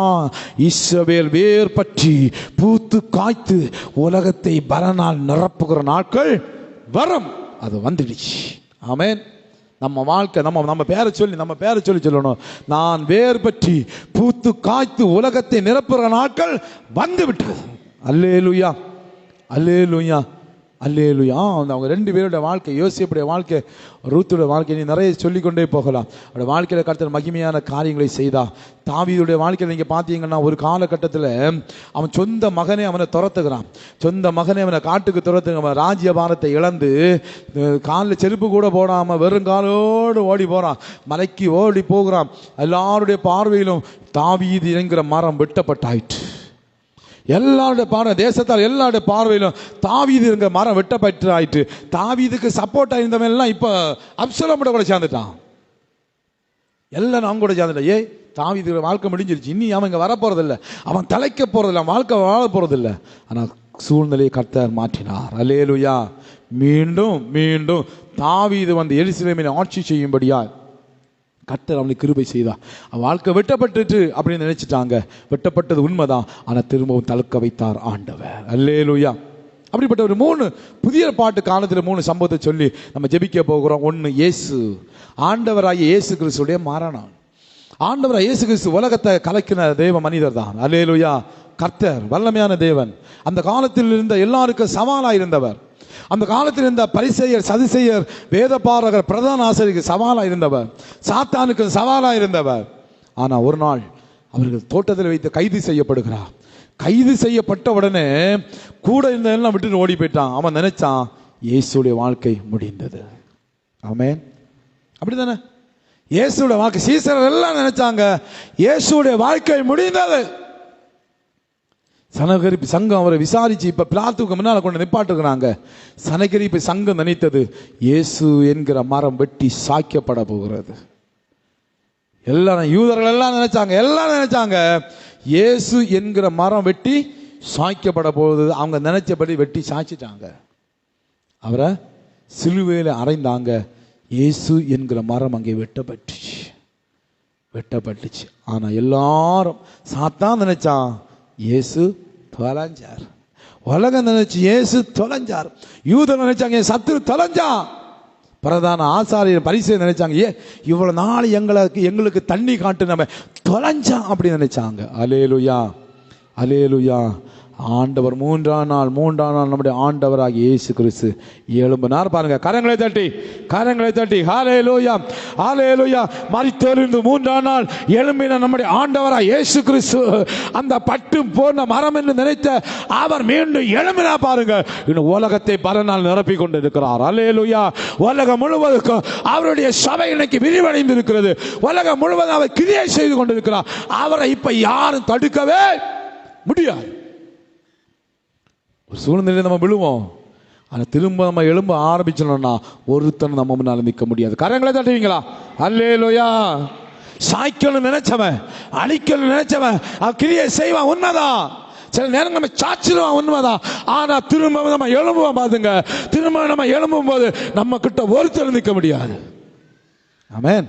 இஸ்ரவேல் வேர் பற்றி பூத்து காய்த்து உலகத்தை பலனால் நிரப்புகிற நாட்கள் வரும். அது வந்துடுச்சு. ஆமென். நம்ம வாழ்க்கை நம்ம பேரை சொல்லி சொல்லணும். நான் வேர் பற்றி பூத்து காய்த்து உலகத்தை நிரப்புகிற நாட்கள் வந்து விட்டது. அல்லேலூயா, அல்லேலூயா, அல்லேலூயா. அவங்க ரெண்டு பேருடைய வாழ்க்கை, யோசேப்புடைய வாழ்க்கை, ரூத்துடைய வாழ்க்கை, நீ நிறைய சொல்லிக்கொண்டே போகலாம். அவருடைய வாழ்க்கையில் கர்த்தர் மகிமையான காரியங்களை செய்தா. தாவீதுடைய வாழ்க்கையில் நீங்கள் பார்த்தீங்கன்னா ஒரு காலகட்டத்தில் அவன் சொந்த மகனே அவனை துரத்துக்கிறான். சொந்த மகனே அவனை காட்டுக்கு துரத்துங்க. அவன் ராஜ்யபாரத்தை இழந்து காலில் செருப்பு கூட போடாமல் வெறுங்காலோடு ஓடி போகிறான், மலைக்கு ஓடி போகிறான். எல்லாருடைய பார்வையிலும் தாவீது என்கிற மரம் வெட்டப்பட்டாயிற்று. எல்லாருடைய பார்வை, தேசத்தால் எல்லாருடைய பார்வையிலும் தாவீது என்கிற மரம் வெட்டப்பட்டு ஆயிற்று. தாவீதுக்கு சப்போர்ட்டாக இருந்தவன் எல்லாம் இப்போ அப்சலோம் கூட சேர்ந்துட்டான். எல்லாம் அவங்க கூட சேர்ந்துட்டான். தாவீது வாழ்க்கை முடிஞ்சிருச்சு, இனி அவன் இங்கே வரப்போறதில்லை, அவன் தலைக்க போறதில்லை, அவன் வாழ்க்கை வாழ போறதில்லை. ஆனால் சூழ்நிலையை கர்த்தர் மாற்றினார். அல்லேலூயா. மீண்டும் மீண்டும் தாவீது வந்து எருசலேமில் ஆட்சி செய்யும்படியா கர்த்தர் அவனுக்கு கிருபை செய்தா. அவன் வாழ்க்கை வெட்டப்பட்டுட்டு அப்படின்னு நினைச்சிட்டாங்க. வெட்டப்பட்டது உண்மைதான், ஆனால் திரும்பவும் தடுக்க வைத்தார் ஆண்டவர். அல்லேலூயா. அப்படிப்பட்ட ஒரு 3 புதிய பாட்டு காலத்தில் 3 சம்பவத்தை சொல்லி நம்ம ஜெபிக்க போகிறோம். 1, இயேசு, ஆண்டவராகிய இயேசு கிறிஸ்துடைய மரணம். ஆண்டவராகிய இயேசு கிறிஸ்து உலகத்தை கலக்கின தேவ மனிதர் தான். அல்லேலூயா. கர்த்தர் வல்லமையான தேவன். அந்த காலத்தில் இருந்த எல்லாருக்கும் சவாலாக இருந்தவர். அந்த காலத்தில் இருந்த பரிசேயர், சதுசேயர், வேதபாரகர், பிரதான ஆசிரியருக்கு சவாலாக இருந்தவர், சாத்தானுக்கு சவாலாக இருந்தவர். ஆனால் ஒரு நாள் அவர்கள் தோட்டத்தில் வைத்து கைது செய்யப்படுகிறார். கைது செய்யப்பட்ட உடனே கூட இருந்த எல்லாம் விட்டுட்டு ஓடி போயிட்டான். அவன் நினைச்சான் இயேசுடைய வாழ்க்கை முடிந்தது. ஆமென். அப்படிதானே? இயேசுடைய வாழ்க்கை, சீசர்கள் எல்லாம் நினைச்சாங்க இயேசுடைய வாழ்க்கை முடிந்தது. சனகரிப்பு சங்கம் அவரை விசாரிச்சு இப்ப பிலாத்துக்கு முன்னால் கொண்டு நிப்பாட்டுக்கிறாங்க. சனகரிப்பு சங்கம் நினைத்தது இயேசு என்கிற மரம் வெட்டி சாய்க்கப்பட போகிறது. எல்லாரும் யூதர்கள் எல்லாம் நினைச்சாங்க இயேசு என்கிற மரம் வெட்டி சாய்க்கப்பட போகுது. அவங்க நினைச்சபடி வெட்டி சாய்ச்சிட்டாங்க. அவரை சிலுவையில் அறைந்தாங்க. இயேசு என்கிற மரம் அங்கே வெட்டப்பட்டுச்சு. ஆனா எல்லாரும் சாத்தான் நினைச்சான் இயேசு தொலைஞ்சார். உலகம் நினைச்சு இயேசு தொலைஞ்சார். யூதர் நினைச்சாங்க சத்துரு தொலைஞ்சான். பிரதான ஆசாரியர் பரிசேயர் நினைச்சாங்க இவ்வளவு நாள் எங்களுக்கு தண்ணி காட்டு நம்ம தொலைஞ்சான் அப்படி நினைச்சாங்க. அல்லேலூயா, அல்லேலூயா. ஆண்டவர் மூன்றாம் நாள் நம்முடைய ஆண்டவராகிய இயேசு கிறிஸ்து எழும்பினார். பாருங்க, கரங்களை தட்டி ஹல்லேலூயா, ஹல்லேலூயா. மரித்தோரிலிருந்து மூன்றாம் நாள் எழும்பின நம்முடைய ஆண்டவராகிய இயேசு கிறிஸ்து அந்த பட்டு போன மரம் என்று நினைத்த அவர் மீண்டும் எழும்பினா. பாருங்க, இன்னும் உலகத்தை பலனால் நிரப்பி கொண்டு இருக்கிறார். ஹல்லேலூயா. உலகம் முழுவதுக்கும் அவருடைய சபை இன்னைக்கு விரிவடைந்து இருக்கிறது. உலகம் முழுவதும் அவர் கிரியை செய்து கொண்டிருக்கிறார். அவரை இப்ப யாரும் தடுக்கவே முடியாது. ஒரு சூழ்நிலையில் நம்ம விழுவோம், ஆனால் திரும்ப நம்ம எழும்ப ஆரம்பிச்சோம்னா ஒருத்தன் நம்ம முன்னால் நிற்க முடியாது. கரங்களை தட்டுவீங்களா? அல்லேலூயா. சாய்க்கணும் நினைச்சவன், அழிக்கணும் நினைச்சவன் கிரியை செய்வான், உண்மைதான். சில நேரம் நம்ம சாச்சிடுவான், உண்மைதான். ஆனா திரும்ப நம்ம எழும்புவோம். பாத்துங்க, திரும்ப நம்ம எழும்பும் போது நம்ம கிட்ட ஒருத்தர் நிற்க முடியாது. ஆமென்.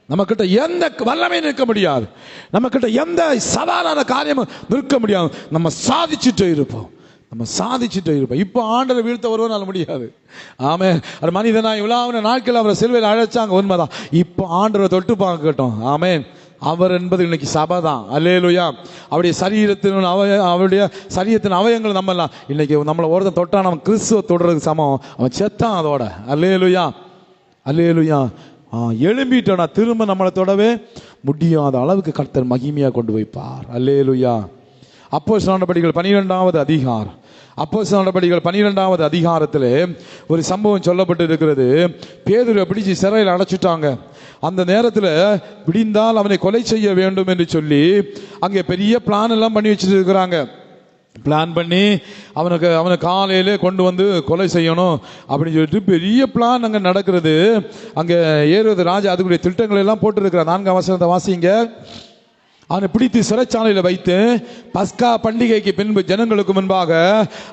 நம்ம கிட்ட எந்த வல்லமையும் நிற்க முடியாது. நம்ம கிட்ட எந்த சவாலான காரியமும் நிற்க முடியாது. நம்ம சாதிச்சுட்டு இருப்போம். இப்போ ஆண்டரை வீழ்த்த வருவனால முடியாது. ஆமென். அது மனிதனாய் இவ்வளவு நாட்கள் அவரை சிலுவையில் அழைச்சாங்க, உண்மைதான். இப்போ ஆண்டரை தொட்டு பார்க்கட்டும். ஆமென். அவர் என்பது இன்னைக்கு சபை தான். அல்லேலூயா. அவருடைய சரீரத்தின் அவயங்கள் நம்மலாம் இன்னைக்கு நம்மளை ஒருத்தன் தொட்டா நம்ம கிறிஸ்துவ தொடுறதுக்கு சமம். அவன் செத்தான் அதோட. அல்லேலூயா, அல்லேலூயா. எழும்பிட்டோன்னா திரும்ப நம்மளை தொடவே முடியாத அளவுக்கு கர்த்தர் மகிமையா கொண்டு வைப்பார். அல்லேலூயா. அப்போஸ்தலர் நடபடிகள் 12வது அதிகாரம். அப்போஸ்தலர் நடபடிகள் 12வது அதிகாரத்திலே ஒரு சம்பவம் சொல்லப்பட்டு இருக்கிறது. பேதுருவை பிடிச்சி சிறையில் அடைச்சிட்டாங்க. அந்த நேரத்தில் விடிந்தால் அவனை கொலை செய்ய வேண்டும் என்று சொல்லி அங்கே பெரிய பிளான் எல்லாம் பண்ணி வச்சுட்டு இருக்கிறாங்க. பிளான் பண்ணி அவனை காலையிலே கொண்டு வந்து கொலை செய்யணும் அப்படின்னு சொல்லிட்டு பெரிய பிளான் அங்கே நடக்கிறது. அங்கே ஏறுவது ராஜா அதுக்குரிய திட்டங்கள் எல்லாம் போட்டுருக்கிறார். 4ஆம் வசனத்தை வாசிங்க. அவனை பிடித்து சிறைச்சாலையில் வைத்து பஸ்கா பண்டிகைக்கு பின்பு ஜனங்களுக்கு முன்பாக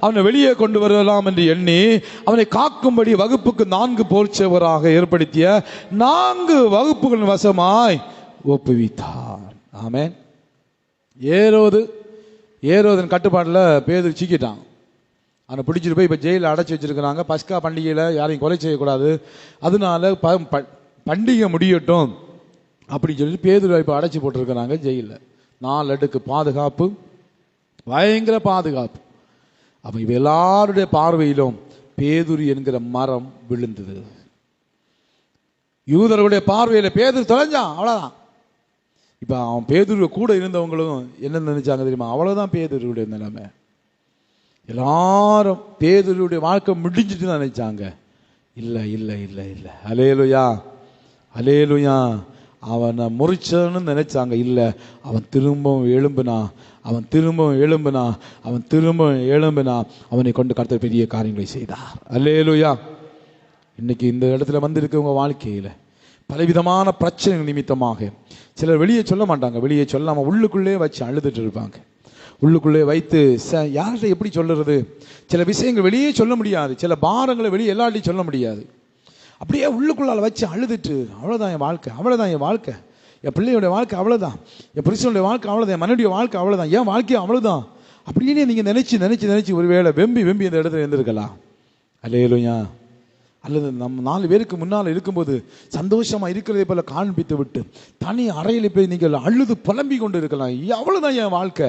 அவனை வெளியே கொண்டு வரலாம் என்று எண்ணி அவனை காக்கும்படி வகுப்புக்கு 4 போர்ச்சவராக ஏற்படுத்திய 4 வகுப்புகளின் வசமாய் ஒப்புவித்தார். ஆமென். ஏரோதன் கட்டுப்பாட்டில் பேதுரு சிக்கிட்டான். அவனை பிடிச்சிட்டு போய் இப்போ ஜெயிலில் அடைச்சி வச்சிருக்கிறாங்க. பஸ்கா பண்டிகையில் யாரையும் கொலை செய்யக்கூடாது, அதனால பண்டிகை முடியட்டும் அப்படின்னு சொல்லிட்டு பேதுரு இப்போ அடைச்சி போட்டிருக்கிறாங்க ஜெயிலில். 4 அடுக்கு பாதுகாப்பு, பயங்கர பாதுகாப்பு. அப்போ இப்போ எல்லாருடைய பார்வையிலும் பேதுரு என்கிற மரம் விழுந்தது. யூதர்களுடைய பார்வையில் பேதுரு தொலைஞ்சான், அவ்வளோதான். இப்போ அவன் பேதுரு கூட இருந்தவங்களும் என்ன நினைச்சாங்க தெரியுமா? அவ்வளோதான் பேதுருடைய நிலைமை. எல்லாரும் பேதுருடைய வாழ்க்கை முடிஞ்சிட்டு தான் நினைச்சாங்க. இல்லை இல்லை இல்லை இல்லை, அல்லேலூயா அல்லேலூயா. அவனை முறிச்சன்னு நினைச்சாங்க. இல்லை, அவன் திரும்பவும் எழும்பினா அவனை கொண்டு கர்த்தர் பெரிய காரியங்களை செய்தார். அல்லேலூயா. இன்னைக்கு இந்த இடத்துல வந்திருக்கவங்க வாழ்க்கையில் பலவிதமான பிரச்சனைகள் நிமித்தமாக சிலர் வெளியே சொல்ல மாட்டாங்க. வெளியே சொல்லாமல் உள்ளுக்குள்ளே வச்சு அழுதுட்டு இருப்பாங்க. உள்ளுக்குள்ளே வைத்து யார்கிட்ட எப்படி சொல்லுறது? சில விஷயங்கள் வெளியே சொல்ல முடியாது, சில பாரங்களை வெளியே எல்லார்ட்டையும் சொல்ல முடியாது. அப்படியே உள்ளுக்குள்ளால் வச்சு அழுதுட்டு, அவ்வளோதான் என் வாழ்க்கை, அவ்வளோதான் என் வாழ்க்கை, என் பிள்ளையோடைய வாழ்க்கை அவ்வளோதான், என் புருஷனுடைய வாழ்க்கை அவ்வளோதான், என் மனைவிய வாழ்க்கை அவ்வளோதான், என் வாழ்க்கையும் அவ்வளோதான் அப்படின்னு நீங்கள் நினச்சி ஒருவேளை வெம்பி இந்த இடத்துல இருந்திருக்கலாம். அல்லேலூயா. அல்லது நம்ம 4 பேருக்கு முன்னால் இருக்கும்போது சந்தோஷமாக இருக்கிறதே போல காண்பித்து விட்டு தனி அறையில் போய் நீங்கள் அழுது புலம்பி கொண்டு இருக்கலாம். அவ்வளோதான் என் வாழ்க்கை,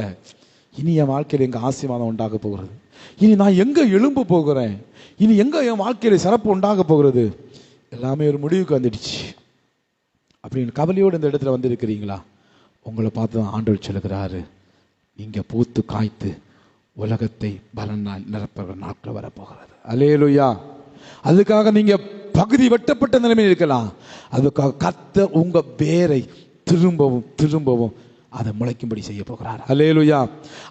இனி என் வாழ்க்கையில் எங்கள் ஆசீர்வாதம் உண்டாக போகிறது, இனி நான் எங்கே எழும்ப போகிறேன், இனி எங்கே என் வாழ்க்கையில் சிறப்பு உண்டாக போகிறது, எல்லாமே ஒரு முடிவுக்கு வந்துடுச்சு அப்படின்னு கவலையோடு இந்த இடத்துல வந்திருக்கிறீங்களா? உங்களை பார்த்து தான் ஆண்டவர் சொல்லுகிறாரு, நீங்கள் பூத்து காய்த்து உலகத்தை பலனால் நிரப்புகிற நாட்கள் வரப்போகிறது. அல்லேலூயா. அதுக்காக நீங்க பகுதி வெட்டப்பட்ட நிலைமையில் இருக்கலாம். அதுக்காக கர்த்தர் உங்க வேரை திரும்பவும் அதை முளைக்கும்படி செய்ய போகிறார். அல்லேலூயா.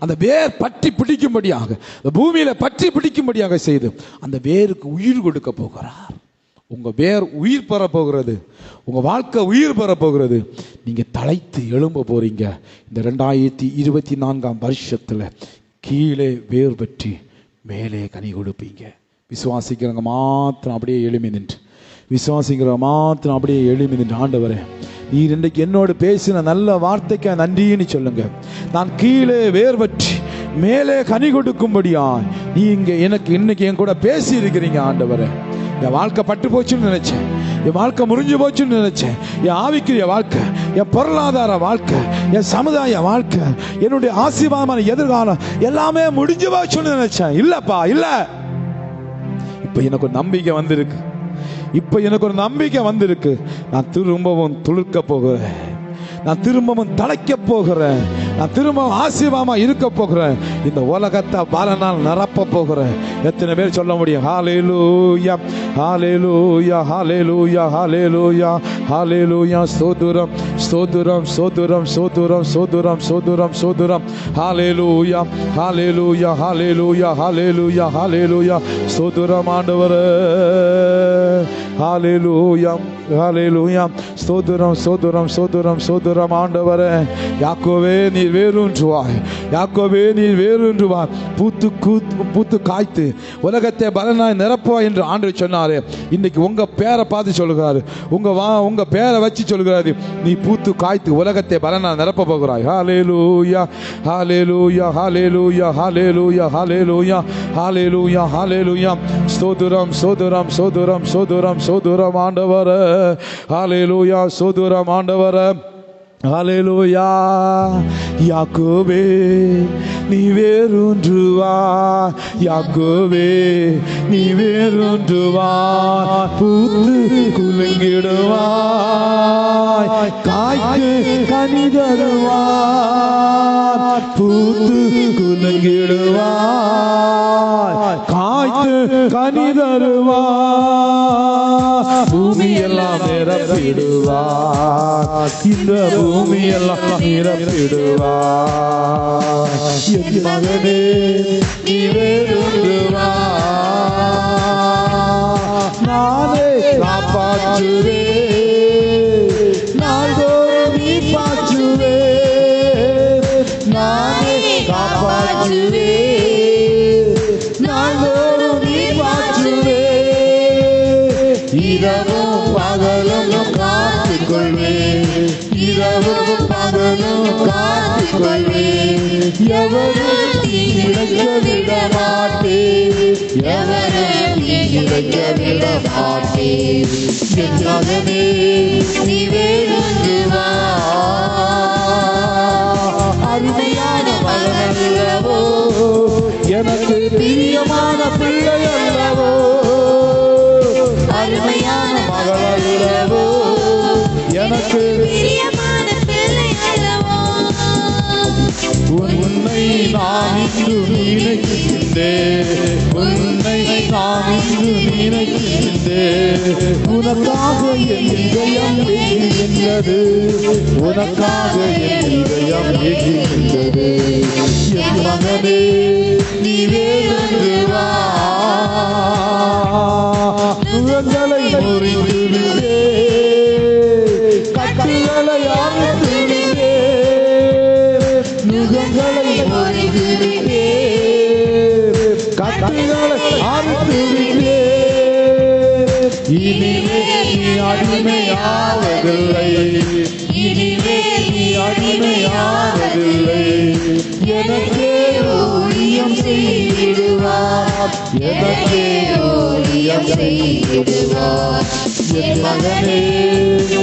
அந்த வேர் பற்றி பிடிக்கும்படியாக, பூமியில பற்றி பிடிக்கும்படியாக செய்து அந்த வேருக்கு உயிர் கொடுக்க போகிறார். உங்க வேர் உயிர் பெற போகிறது, உங்க வாழ்க்கை உயிர் பெற போகிறது. நீங்க தலைத்து எழும்ப போறீங்க. இந்த 2024ஆம் வருஷத்துல கீழே வேர் பற்றி மேலே கனி கொடுப்பீங்க. விசுவாசிக்கிறவங்க மாத்திரம் அப்படியே எழுமி நின்று ஆண்டவரே, நீர் இன்றைக்கு என்னோடு பேசின நல்ல வார்த்தைக்கு நன்றின்னு சொல்லுங்க. நான் கீழே வேர் பற்றி மேலே கனி கொடுக்கும்படியா நீங்க எனக்கு இன்னைக்கு என் கூட பேசி இருக்கிறீங்க. ஆண்டவரே, என் வாழ்க்கை பட்டு போச்சுன்னு நினைச்சேன், என் வாழ்க்கை முறிஞ்சு போச்சுன்னு நினைச்சேன், என் ஆவிக்குரிய வாழ்க்கை, என் பொருளாதார வாழ்க்கை, என் சமுதாய வாழ்க்கை, என்னுடைய ஆசீர்வாதமான எதிர்காலம் எல்லாமே முடிஞ்சு போச்சுன்னு நினைச்சேன். இல்லப்பா, இல்லை. இப்ப எனக்கு ஒரு நம்பிக்கை வந்திருக்கு. நான் திரும்பவும் துளிர்க்க போகிறேன், நான் திரும்பவும் தழைக்க போகிறேன், நான் திரும்பவும் ஆசீர்வாதமா இருக்க போகிறேன், இந்த உலகத்தை பலனால் நிரப்ப போகிறேன். எத்தனை பேர் சொல்ல முடியும்? ஹல்லேலூயா, ஹல்லேலூயா, ஹல்லேலூயா, ஹல்லேலூயா, ஹல்லேலூயா. ஸ்தோத்திரம், ஸ்தோத்திரம், ஸ்தோத்திரம், ஸ்தோத்திரம், ஸ்தோத்திரம், ஸ்தோத்திரம், ஸ்தோத்திரம். ஹல்லேலூயா, ஹல்லேலூயா, ஹல்லேலூயா, ஹல்லேலூயா, ஹல்லேலூயா. ஸ்தோத்திரம் ஆண்டவரே. ஹல்லேலூயா, ஹல்லேலூயா. ஸ்தோத்திரம், ஸ்தோத்திரம், ஸ்தோத்திரம், ஸ்தோத்திரம் ஆண்டவரே. யாக்கோவே நீர் வேரூன்றுவாய், யாக்கோவே நீர் வேரூன்றுவாய், பூத்து காய்த்து உலகத்தை பலனாய் நிரப்புவாய் என்று ஆண்டவர் சொன்னாரு. இன்னைக்கு உங்க பேரை பார்த்து சொல்லுகிறாரு, உங்க பேரை வச்சு சொல்லுகிறாரு, நீ பூத்து காய்த்து உலகத்தை பலனாய் நிரப்ப போகிறாய். ஹல்லேலூயா, ஹல்லேலூயா, ஹல்லேலூயா, ஹல்லேலூயா, ஹல்லேலூயா, ஹல்லேலூயா, ஹல்லேலூயா. ஸ்தோத்திரம், ஸ்தோத்திரம், ஸ்தோத்திரம், ஸ்தோத்திரம், ஸ்தோத்திரம் ஆண்டவரே. ஹல்லேலூயா, ஸ்தோத்திரம் ஆண்டவரே. ஹல்லேலூயா. யாக்கோபே நீ வேரூன்றுவாய், யாக்கோபே நீ வேரூன்றுவாய், பூத்து குலுங்கிடுவாய், காய்க்கு கனி தருவாய், பூத்து குலுங்கிடுவாய், காய்த்து கனி தருவார். பூமியெல்லாம் நிரப்பிடுவார். இந்த பூமியெல்லாம் நிரப்பிடுவார். என் மகனே நீ வேறு வா, நானே காப்பாற்றுவே, நாள்தோறும் நீ பாற்றுவே, நானே காப்பாற்றுவே, நாள்தோறும் நீ பாற்றுவே. இரவும் பகலும் காத்துக்கொள்வே, இரவும் பகலும் காத்துக்கொள்வே. எவரும் தீங்கிழைக்க விட மாட்டே, எவரும் தீங்கிழைக்க விட மாட்டே. என் மகனே நீ வேறு வா, அருமையான மகன் அல்லவோ, எனக்கு பிரியமான பிள்ளை அல்லவோ, அருமையான மகள் அல்லவோ, எனக்கு பிரியமான பிள்ளை அல்லவோ. உன்னை நான் இன்று நினைக்கின்றேன், உன்னை நான் இன்று நினைக்கின்றேன். உனக்காக என் இதயம் ஏங்குகின்றது, உனக்காக என் இதயம் ஏங்குகின்றது. என் மகனே நீ வேறு வா, நுகங்களை முறிந்து விட்டே, கட்டுகளை அறுத்து விட்டே, நுகங்களை முறிந்து விட்டே, கட்டுகளை அறுத்து விட்டே. இனிமேல் நீ அடிமையாவதில்லை, இனிமேல் நீ அடிமையாவதில்லை. எனக்கே ஊழியம் செய்திடுவார், எனக்கே ஊழியம் செய்திடுவார். என் மகனே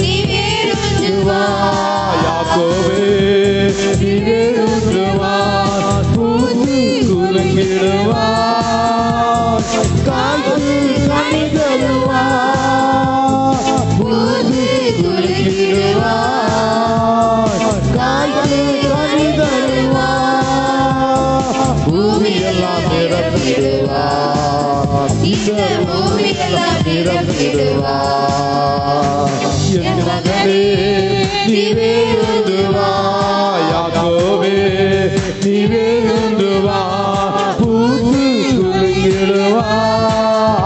நீ வேறு வா, யாக்கோபே நீ வேறு வா, பூத்து குலுங்கிடுவார், காய்த்து கனி தருவார், பூத்து குலுங்கிடுவார், காய்த்து கனி தருவார். பூமியெல்லாம் நிரப்பிடுவார், இந்த பூமியெல்லாம் நிரப்பிடுவார். என் மகனே நீ வேறு வா, யாக்கோபே நீ வேறு வா, பூத்து குலுங்கிடுவார்.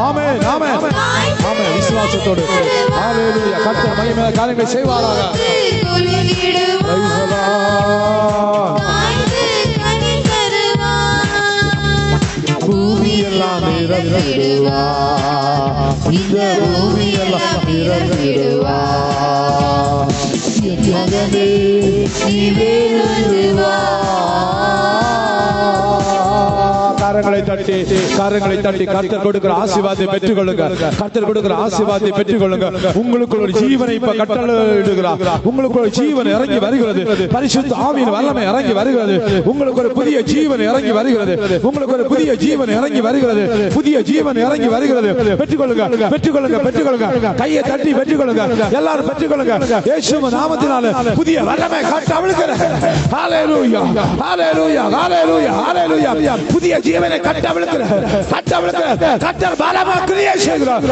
ஆமென் ஆமென் ஆமென். விசுவாசத்தோடு ஹல்லேலூயா. கர்த்தர் மகிமையான காரியங்களை செய்வாராக. பூமியெல்லாம் நிரப்பிடுவார், இந்த பூமியெல்லாம் நிரப்பிடுவார். என் மகனே நீ வேறு வா. கரங்களை தட்டி கரங்களை தட்டி கர்த்தர் கொடுக்கிற ஆசீர்வாதத்தை பெற்றுக்கொள்ளுங்க, கர்த்தர் கொடுக்கிற ஆசீர்வாதத்தை பெற்றுக்கொள்ளுங்க. உங்களுக்கு ஒரு ஜீவனை இப்ப கட்டளையிடுகிறார், உங்களுக்கு ஒரு ஜீவன் இறங்கி வருகிறது, பரிசுத்த ஆவியின் வல்லமை இறங்கி வருகிறது, உங்களுக்கு ஒரு புதிய ஜீவன் இறங்கி வருகிறது, உங்களுக்கு ஒரு புதிய ஜீவன் இறங்கி வருகிறது, புதிய ஜீவன் இறங்கி வருகிறது. பெற்றுக்கொள்ளுங்க பெற்றுக்கொள்ளுங்க பெற்றுக்கொள்ளுங்க, கையை தட்டி பெற்றுக்கொள்ளுங்க, எல்லாரும் பெற்றுக்கொள்ளுங்க. இயேசுவின் நாமத்தினால புதிய வல்லமை கட்டவிழ்கிற. ஹல்லேலூயா ஹல்லேலூயா ஹல்லேலூயா ஹல்லேலூயா. புதிய ஜீவனை கட்டவிழ்கிற கட்டவிழ்கிற கர்த்தர் பலமாக கிரியை செய்கிறார்.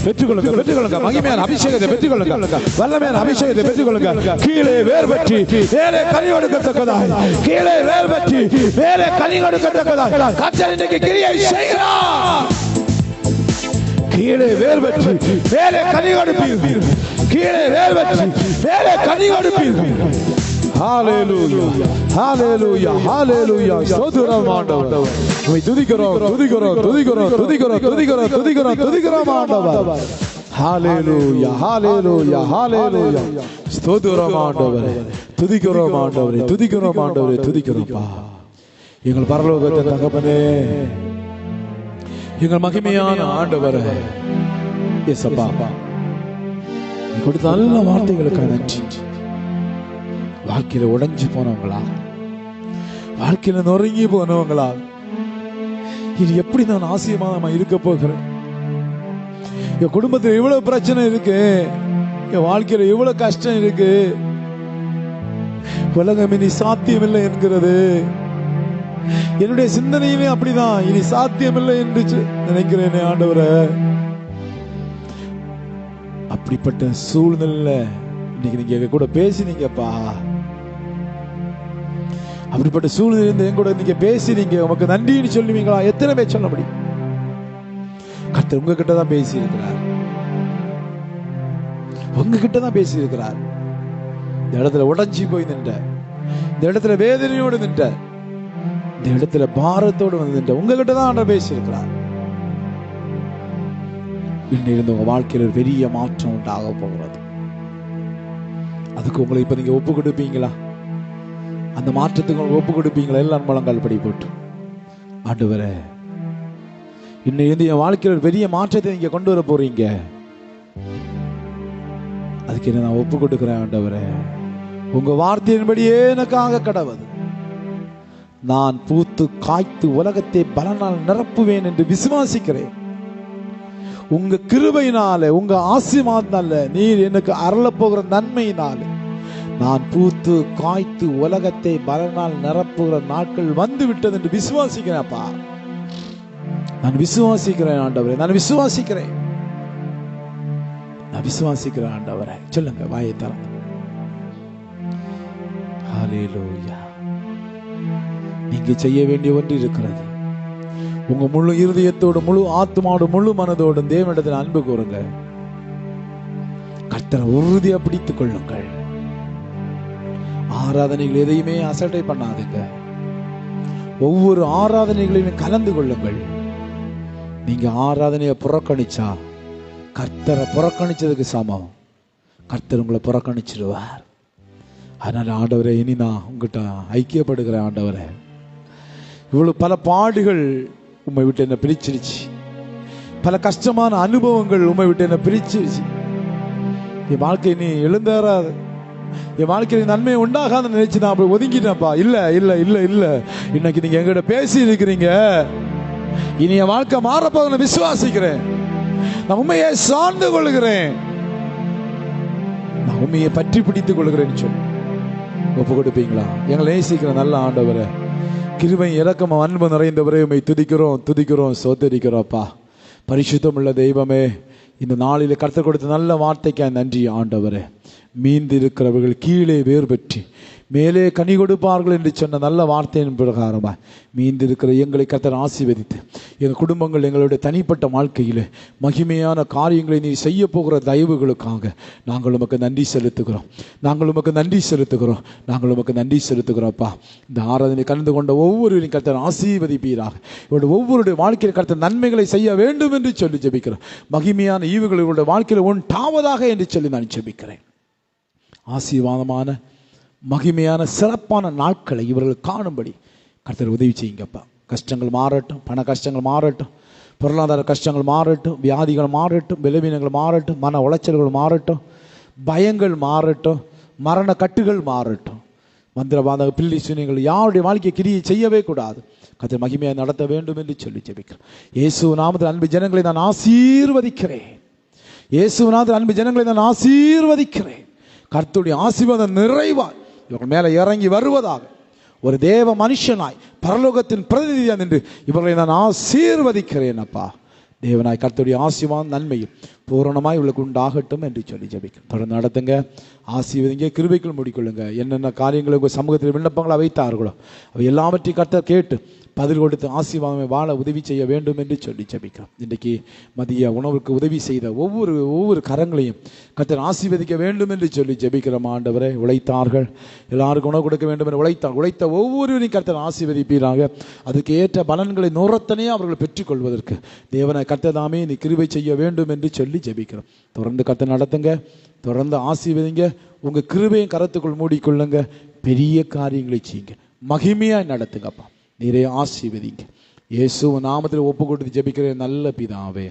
பெற்றுக்கொள்ளுங்க பெற்றுக்கொள்ளுங்க, மகிமையான அபிஷேகத்தை பெற்றுக்கொள்ளுங்க, வல்லமையான அபிஷேகத்தை பெற்றுக்கொள்ளுங்க. கீழே வேர் பற்றி மேலே கனி கொடுக்கத்தக்கதாய், கீழே வேர் பற்றி மேலே கனி கொடுக்கத்தக்கதாய் கர்த்தர் இன்றைக்கு கிரியை செய்கிறார். கீழே வேர் பற்றி மேலே கனி கொடுப்பீர்கள், கீழே வேர் பற்றி மேலே கனி கொடுப்பீர்கள். ஹல்லேலூயா ஹல்லேலூயா ஹல்லேலூயா. ஸ்தோத்திரம் ஆண்டவரே, உம்மை துதிக்கிறோம் துதிக்கிறோம் துதிக்கிறோம் துதிக்கிறோம் துதிக்கிறோம் துதிக்கிறோம் துதிக்கிறோம் ஆண்டவரே. ஹல்லேலூயா ஹல்லேலூயா ஹல்லேலூயா. ஸ்தோத்திரம் ஆண்டவரே, துதிக்கிறோம் ஆண்டவரே, துதிக்கிறோம் ஆண்டவரே, துதிக்கிறோம்ப்பா. எங்கள் பரலோகத்தின் தகப்பனே, எங்கள் மகிமையான ஆண்டவரே, இயேசப்பா கொடுத்த நல்ல வார்த்தைகளுக்கு நன்றி. வாழ்க்கையில உடைஞ்சு போனவங்களா, வாழ்க்கையில நொறுங்கி போனவங்களா, இது எப்படி நான் ஆசீர்வாதமா இருக்க போகிறேன்? என் குடும்பத்தில் இவ்வளவு பிரச்சனை இருக்கு, என் வாழ்க்கையில இவ்வளவு கஷ்டம் இருக்கு, உலகம் இனி சாத்தியம் இல்லை என்கிறது. என்னுடைய சிந்தனையிலே அப்படிதான், இனி சாத்தியமில்லை என்று நினைக்கிறேனே ஆண்டவரே. அப்படிப்பட்ட சூழ்நிலை இன்னைக்கு நீங்க எங்க கூட பேசினீங்கப்பா. அப்படிப்பட்ட சூழ்நிலை என் கூட நீங்க பேசினீங்க. உமக்கு நன்றின்னு சொல்லுவீங்களா? எத்தனை பேர் சொல்ல முடியும்? கர்த்தர் உங்ககிட்ட தான் பேசி இருக்கிறார். உங்ககிட்ட தான் பேசி இருக்கிறார். இந்த இடத்துல உடைஞ்சி போய் நின்ற, இந்த இடத்துல வேதனையோடு நின்ற, இந்த இடத்துல பாரத்தோடு வந்து நின்ற உங்ககிட்ட தான் ஆண்டவர் பேசி இருக்கிறார். இன்னிருந்து உங்க வாழ்க்கையில் ஒரு பெரிய மாற்றம் உண்டாக போகிறது. அதுக்கு உங்களை இப்ப நீங்க ஒப்பு கொடுப்பீங்களா? அந்த மாற்றத்துக்கு ஒப்பு கொடுப்பீங்களா? எல்லாம் முழங்கால் படி போட்டு, ஆண்டவரே இன்னிலிருந்து என் வாழ்க்கையில் ஒரு பெரிய மாற்றத்தை நீங்க கொண்டு வர போறீங்க. அதுக்கு என்ன நான் ஒப்பு கொடுக்கிறேன் ஆண்டவரே. உங்க வார்த்தையின்படியே எனக்காக கடவுது. நான் பூத்து காய்த்து உலகத்தை பலனால் நிரப்புவேன் என்று விசுவாசிக்கிறேன். உங்க கிருபையினால, உங்க ஆசீர்வாதத்தால, நீர் எனக்கு அருளப் போகிற நன்மையினால நான் பூத்து காய்த்து உலகத்தை பலனால் நிரப்புகிற நாட்கள் வந்து விட்டது என்று விசுவாசிக்கிறேன்ப்பா. நான் விசுவாசிக்கிறேன் ஆண்டவரே, நான் விசுவாசிக்கிறேன், நான் விசுவாசிக்கிறேன் ஆண்டவரே. சொல்லுங்க வாயை திறந்து. ஹல்லேலூயா. நீங்க செய்ய வேண்டிய ஒன்று இருக்கிறது. உங்க முழு இருதயத்தோடு, முழு ஆத்மாவோடு, முழு மனதோடு தேவனிடத்தில் அன்பு கூறுங்க. கர்த்தரை உறுதியா பிடித்துக் கொள்ளுங்கள். ஆராதனைகள் எதையுமே அசட்டை பண்ணாதுங்க. ஒவ்வொரு ஆராதனைகளையும் கலந்து கொள்ளுங்கள். நீங்க ஆராதனையை புறக்கணிச்சா கர்த்தரை புறக்கணிச்சதுக்கு சமம். கர்த்தர் உங்களை புறக்கணிச்சிடுவார். அதனால ஆண்டவரே, இனி நான் உங்ககிட்ட ஐக்கியப்படுகிறேன் ஆண்டவரே. இவ்வளவு பல பாடுகள் உண்மை விட்டு என்ன பிரிச்சிருச்சு. பல கஷ்டமான அனுபவங்கள் உண்மை விட்டு என்ன பிரிச்சிருச்சு. என் வாழ்க்கை நீ எழுந்தேறாது, என் வாழ்க்கையில் நன்மை உண்டாகாதுன்னு நினைச்சு நான் அப்படி ஒதுங்கிட்டேன்ப்பா. இல்ல இல்ல இல்ல இல்ல, இன்னைக்கு நீங்க எங்கிட்ட பேசி இருக்கிறீங்க. இனி என் வாழ்க்கை மாறப்போக விசுவாசிக்கிறேன். நான் உண்மையை சார்ந்து கொள்கிறேன். நான் உண்மையை பற்றி பிடித்துக் கொள்கிறேன்னு சொல்லி ஒப்பு கொடுப்பீங்களா? எங்களை நேசிக்கிற நல்ல ஆண்டவரே, கிருபை இரக்கம் அன்பு நிறைந்தவரே, உம்மை துதிக்கிறோம் துதிக்கிறோம் சோதரிக்கிறோம்ப்பா. பரிசுத்தம் உள்ள தெய்வமே, இந்த நாளில் கர்த்தர் கொடுத்த நல்ல வார்த்தைக்காய் நன்றி ஆண்டவரே. மீந்து இருக்கிறவர்கள் கீழே வேறு பெற்றி மேலே கனி கொடுப்பார்கள் என்று சொன்ன நல்ல வார்த்தையின் பிரகாரமாக மீந்து இருக்கிற எங்களை கர்த்தர் ஆசீர்வதித்து, எங்கள் குடும்பங்கள், எங்களுடைய தனிப்பட்ட வாழ்க்கையில் மகிமையான காரியங்களை நீ செய்ய போகிற தயவுகளுக்காக நாங்கள் உமக்கு நன்றி செலுத்துகிறோம். நாங்கள் உமக்கு நன்றி செலுத்துகிறோம். நாங்கள் உமக்கு நன்றி செலுத்துகிறோம்ப்பா. இந்த ஆராதனை கலந்து கொண்ட ஒவ்வொருவரையும் கர்த்தர் ஆசீர்வதிப்பீராக. இவருடைய ஒவ்வொருடைய வாழ்க்கையில் கர்த்தர் நன்மைகளை செய்ய வேண்டும் என்று சொல்லி ஜெபிக்கிறோம். மகிமையான ஈவுகள் இவருடைய வாழ்க்கையில் உண்டாவதாக என்று சொல்லி நான் ஜெபிக்கிறேன். ஆசீர்வாதமான மகிமையான சிறப்பான நாட்களை இவர்கள் காணும்படி கர்த்தர் உதவி செய்யுங்கப்பா. கஷ்டங்கள் மாறட்டும், பண கஷ்டங்கள் மாறட்டும், பொருளாதார கஷ்டங்கள் மாறட்டும், வியாதிகள் மாறட்டும், பலவீனங்கள் மாறட்டும், மன உளைச்சல்கள் மாறட்டும், பயங்கள் மாறட்டும், மரண கட்டுகள் மாறட்டும். மந்திரவாத பில்லி சூனியங்கள் யாருடைய வாழ்க்கையை கிரியை செய்யவே கூடாது. கர்த்தர் மகிமையை நடத்த வேண்டும் என்று சொல்லி ஜெபிக்கிறேன். இயேசு நாமத்தில் அன்பு ஜனங்களை நான் ஆசீர்வதிக்கிறேன். இயேசு நாமத்தில் அன்பு ஜனங்களை நான் ஆசீர்வதிக்கிறேன். கர்த்தருடைய ஆசீர்வாதம் நிறைவாய் இவர்கள் மேலே இறங்கி வருவதாக, ஒரு தேவ மனுஷனாய் பரலோகத்தின் பிரதிநிதியாக நின்று இவர்களை நான் ஆசீர்வதிக்கிறேன் அப்பா. தேவனாய் கர்த்தருடைய ஆசீர்வாதம் நன்மையும் பூரணமாய் இவளுக்கு உண்டாகட்டும் என்று சொல்லி ஜெபிக்கிறேன். தொடர்ந்து நடத்துங்க, ஆசீர்வதிங்க, கிருபைக்குள் முடிக்கொள்ளுங்க. என்னென்ன காரியங்களை உங்கள் சமூகத்தில் விண்ணப்பங்களை வைத்தார்களோ அவை எல்லாவற்றையும் கர்த்தர் கேட்டு பதில் கொடுத்து ஆசீர்வாதமே வாழ உதவி செய்ய வேண்டும் என்று சொல்லி ஜெபிக்கிறோம். இன்றைக்கு மதிய உணவுக்கு உதவி செய்த ஒவ்வொரு கரங்களையும் கர்த்தர் ஆசீர்வதிக்க வேண்டும் என்று சொல்லி ஜெபிக்கிறோம். ஆண்டவரே, உழைத்தார்கள், எல்லாருக்கும் உணவு கொடுக்க வேண்டும் என்று உழைத்த ஒவ்வொருவரையும் கர்த்தர் ஆசீர்வதிப்பீராக. அதுக்கு ஏற்ற பலன்களை நூறத்தனையே அவர்கள் பெற்றுக்கொள்வதற்கு தேவனை கர்த்தர் தாமே நீ கிருபை செய்ய வேண்டும் என்று சொல்லி ஜெபிக்கிறோம். தொடர்ந்து கர்த்தர் நடத்துங்க, தொடர்ந்து ஆசீர்வதிங்க, உங்கள் கிருபையும் கரத்துக்குள் மூடிக்கொள்ளுங்க, பெரிய காரியங்களை செய்யுங்க, மகிமையாக நடத்துங்கப்பா. நீரே ஆசீர்வதிங்க. இயேசு நாமத்தில் ஒப்பு கொடுத்து ஜெபிக்கிறேன் நல்ல பிதாவே,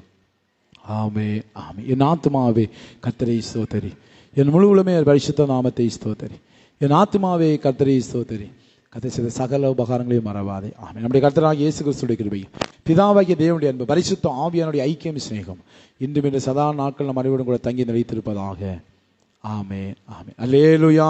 ஆமே ஆமே. என் ஆத்துமாவே கர்த்தரை ஸ்தோத்திரி, என் முழுவலுமே பரிசுத்த நாமத்தை ஸ்தோத்திரி. என் ஆத்துமாவே கர்த்தரை ஸ்தோத்திரி, கர்த்தர் செய்த சகல உபகாரங்களையும் மறவாதே. ஆமே. நம்முடைய கர்த்தராகிய இயேசு கிறிஸ்துவின் கிருபையும் பிதாவாகிய தேவனுடைய அன்பு பரிசுத்த ஆவியானுடைய ஐக்கியம் சிநேகம் இன்றும் இன்று சதா நாட்கள் நம் அறிவுடன் கூட தங்கி நிலைத்திருப்பதாக. ஆமே ஆமே. அல்லேலூயா.